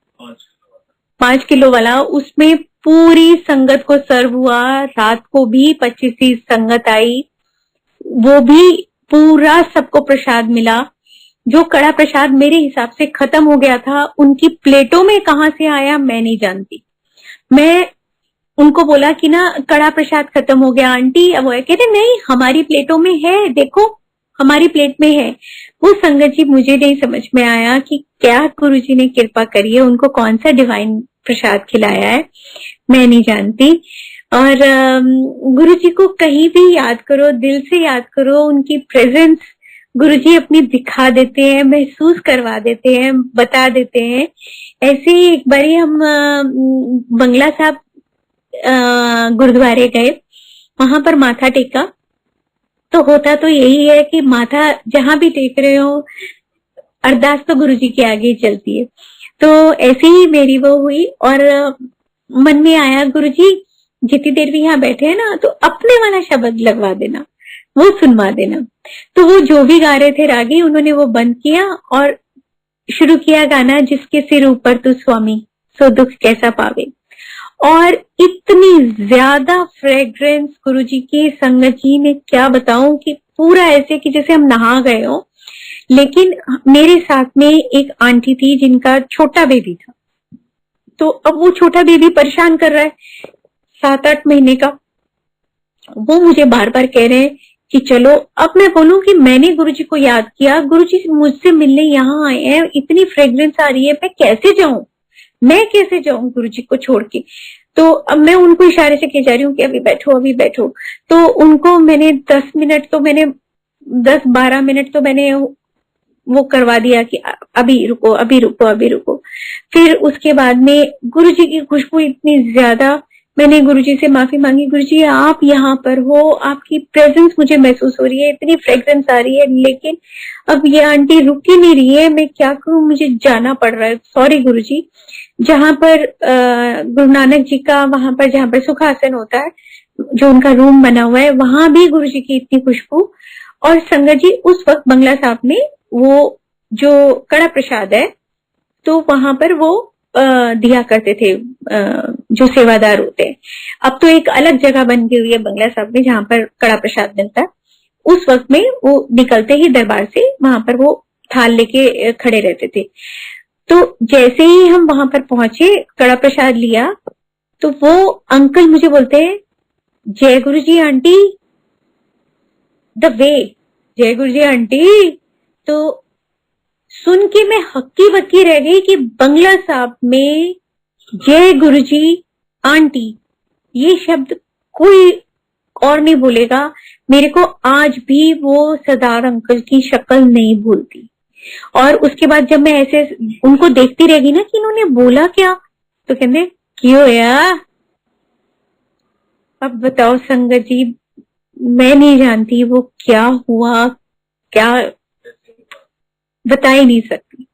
5 किलो वाला, उसमें पूरी संगत को सर्व हुआ। रात को भी 25 संगत आई, वो भी पूरा सबको प्रसाद मिला। जो कड़ा प्रसाद मेरे हिसाब से खत्म हो गया था, उनकी प्लेटों में कहां से आया मैं नहीं जानती। मैं उनको बोला कि ना कड़ा प्रसाद खत्म हो गया आंटी, अब वो कहते नहीं हमारी प्लेटों में है, देखो हमारी प्लेट में है। वो संगत जी मुझे नहीं समझ में आया कि क्या गुरुजी ने कृपा करी है, उनको कौन सा डिवाइन प्रसाद खिलाया है, मैं नहीं जानती। और गुरुजी को कहीं भी याद करो, दिल से याद करो, उनकी प्रेजेंस गुरुजी अपनी दिखा देते हैं, महसूस करवा देते हैं, बता देते हैं। ऐसे ही एक बारी हम बंगला साहब गुरुद्वारे गए, वहां पर माथा टेका। तो होता तो यही है कि माथा जहां भी टेक रहे हो, अरदास तो गुरुजी के आगे ही चलती है। तो ऐसे ही मेरी वो हुई, और मन में आया गुरुजी जितनी देर भी यहाँ बैठे हैं ना, तो अपने वाला शब्द लगवा देना, वो सुनवा देना। तो वो जो भी गा रहे थे रागी, उन्होंने वो बंद किया और शुरू किया गाना, जिसके सिर ऊपर तू स्वामी सो दुख कैसा पावे। और इतनी ज्यादा फ्रेग्रेंस गुरुजी की, संगत जी ने क्या बताऊं कि पूरा ऐसे कि जैसे हम नहा गए हो। लेकिन मेरे साथ में एक आंटी थी जिनका छोटा बेबी था, तो अब वो छोटा बेबी परेशान कर रहा है 7-8 महीने का। वो मुझे बार बार कह रहे हैं कि चलो। अब मैं बोलूं कि मैंने गुरुजी को याद किया, गुरुजी मुझसे मिलने यहाँ आए हैं, इतनी फ्रेग्रेंस आ रही है, मैं कैसे जाऊं गुरुजी को छोड़ के। तो अब मैं उनको इशारे से कह जा रही हूँ कि अभी बैठो। तो उनको मैंने 10-12 मिनट तो मैंने वो करवा दिया कि अभी रुको। फिर उसके बाद में गुरुजी की खुशबू इतनी ज्यादा, मैंने गुरुजी से माफी मांगी, गुरुजी आप यहाँ पर हो, आपकी प्रेजेंस मुझे महसूस हो रही है, इतनी फ्रेग्रेंस आ रही है, लेकिन अब ये आंटी रुक ही नहीं रही है, मैं क्या करूं, मुझे जाना पड़ रहा है, सॉरी गुरुजी। जहां पर गुरु नानक जी का, वहां पर जहां पर सुखासन होता है, जो उनका रूम बना हुआ है, वहां भी गुरुजी की इतनी खुशबू। और संगत जी उस वक्त बंगला साहब में वो जो कड़ा प्रसाद है, तो वहां पर वो दिया करते थे जो सेवादार होते हैं। अब तो एक अलग जगह बन गई हुई है बंगला साहब में जहां पर कड़ा प्रसाद मिलता है। उस वक्त में वो निकलते ही दरबार से वहां पर वो थाल लेके खड़े रहते थे। तो जैसे ही हम वहां पर पहुंचे, कड़ा प्रसाद लिया, तो वो अंकल मुझे बोलते हैं, जय गुरु जी आंटी, द वे, जय गुरु जी आंटी। तो सुन के मैं हक्की बक्की रह गई कि बंगला साहब में जय गुरुजी आंटी, ये शब्द कोई और नहीं बोलेगा। मेरे को आज भी वो सरदार अंकल की शक्ल नहीं भूलती। और उसके बाद जब मैं ऐसे उनको देखती रहेगी ना कि इन्होंने बोला क्या, तो कहते क्यों यार। अब बताओ संगत जी, मैं नहीं जानती वो क्या हुआ, क्या बता ही नहीं सकती।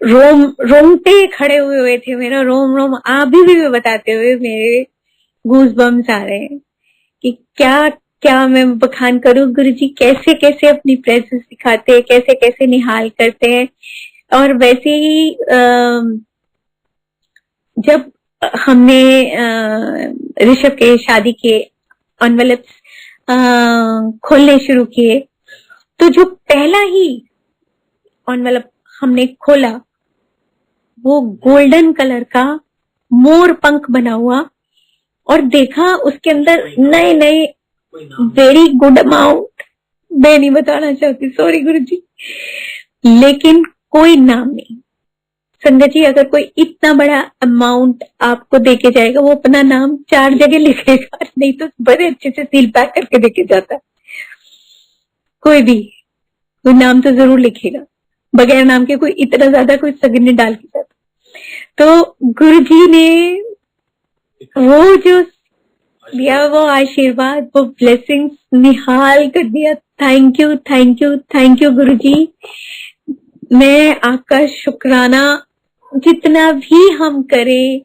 रोंगटे खड़े हुए थे, मेरा रोम रोम अभी भी बताते हुए मेरे गूज बम्स आ रहे हैं कि क्या क्या मैं बखान करूं गुरुजी, कैसे कैसे अपनी प्रेजेंस दिखाते हैं, कैसे कैसे निहाल करते हैं। और वैसे ही जब हमने ऋषभ के शादी के एनवेलप्स खोलने शुरू किए, तो जो पहला ही एनवेलप हमने खोला वो गोल्डन कलर का मोर पंख बना हुआ, और देखा उसके अंदर नए नए वेरी गुड अमाउंट, मैं नहीं बताना चाहती, सॉरी गुरुजी, लेकिन कोई नाम नहीं। संगत जी, अगर कोई इतना बड़ा अमाउंट आपको देके जाएगा, वो अपना नाम 4 जगह लिखेगा, नहीं तो बड़े अच्छे से सील पैक करके देके जाता है। कोई भी कोई नाम तो जरूर लिखेगा, बगैर नाम के कोई इतना ज्यादा कोई सगन नहीं डाल के जाता। तो गुरुजी ने वो जो दिया, वो आशीर्वाद, वो ब्लेसिंग्स निहाल कर दिया। Thank you thank you thank you Guruji. मैं आपका शुक्राना जितना भी हम करें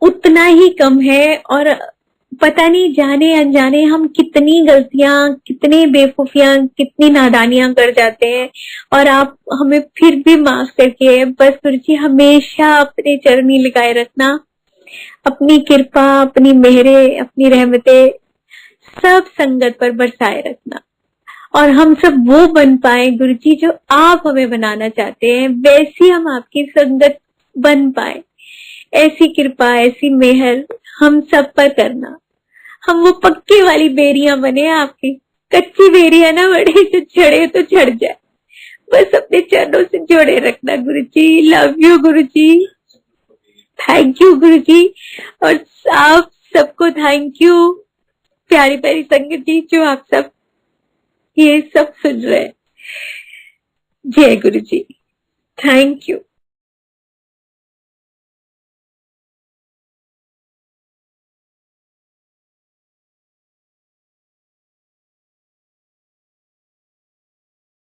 उतना ही कम है, और पता नहीं जाने अनजाने हम कितनी गलतियां, कितनी बेवकूफियां, कितनी नादानियां कर जाते हैं, और आप हमें फिर भी माफ करके बस गुरुजी हमेशा अपने चरणी लगाए रखना, अपनी कृपा, अपनी मेहरे, अपनी रहमतें सब संगत पर बरसाए रखना, और हम सब वो बन पाए गुरुजी जो आप हमें बनाना चाहते हैं, वैसी हम आपकी संगत बन पाए। ऐसी कृपा, ऐसी मेहर हम सब पर करना। हम वो पक्की वाली बेरियां बने आपकी, कच्ची बेरियां ना बड़े, जो झड़े तो झड़ जाए, बस अपने चरणों से जोड़े रखना Guruji. Love you Guruji, thank you Guruji, और आप सबको थैंक यू प्यारी प्यारी संगत जी, जो आप सब ये सब सुन रहे हैं। जय गुरुजी, थैंक यू।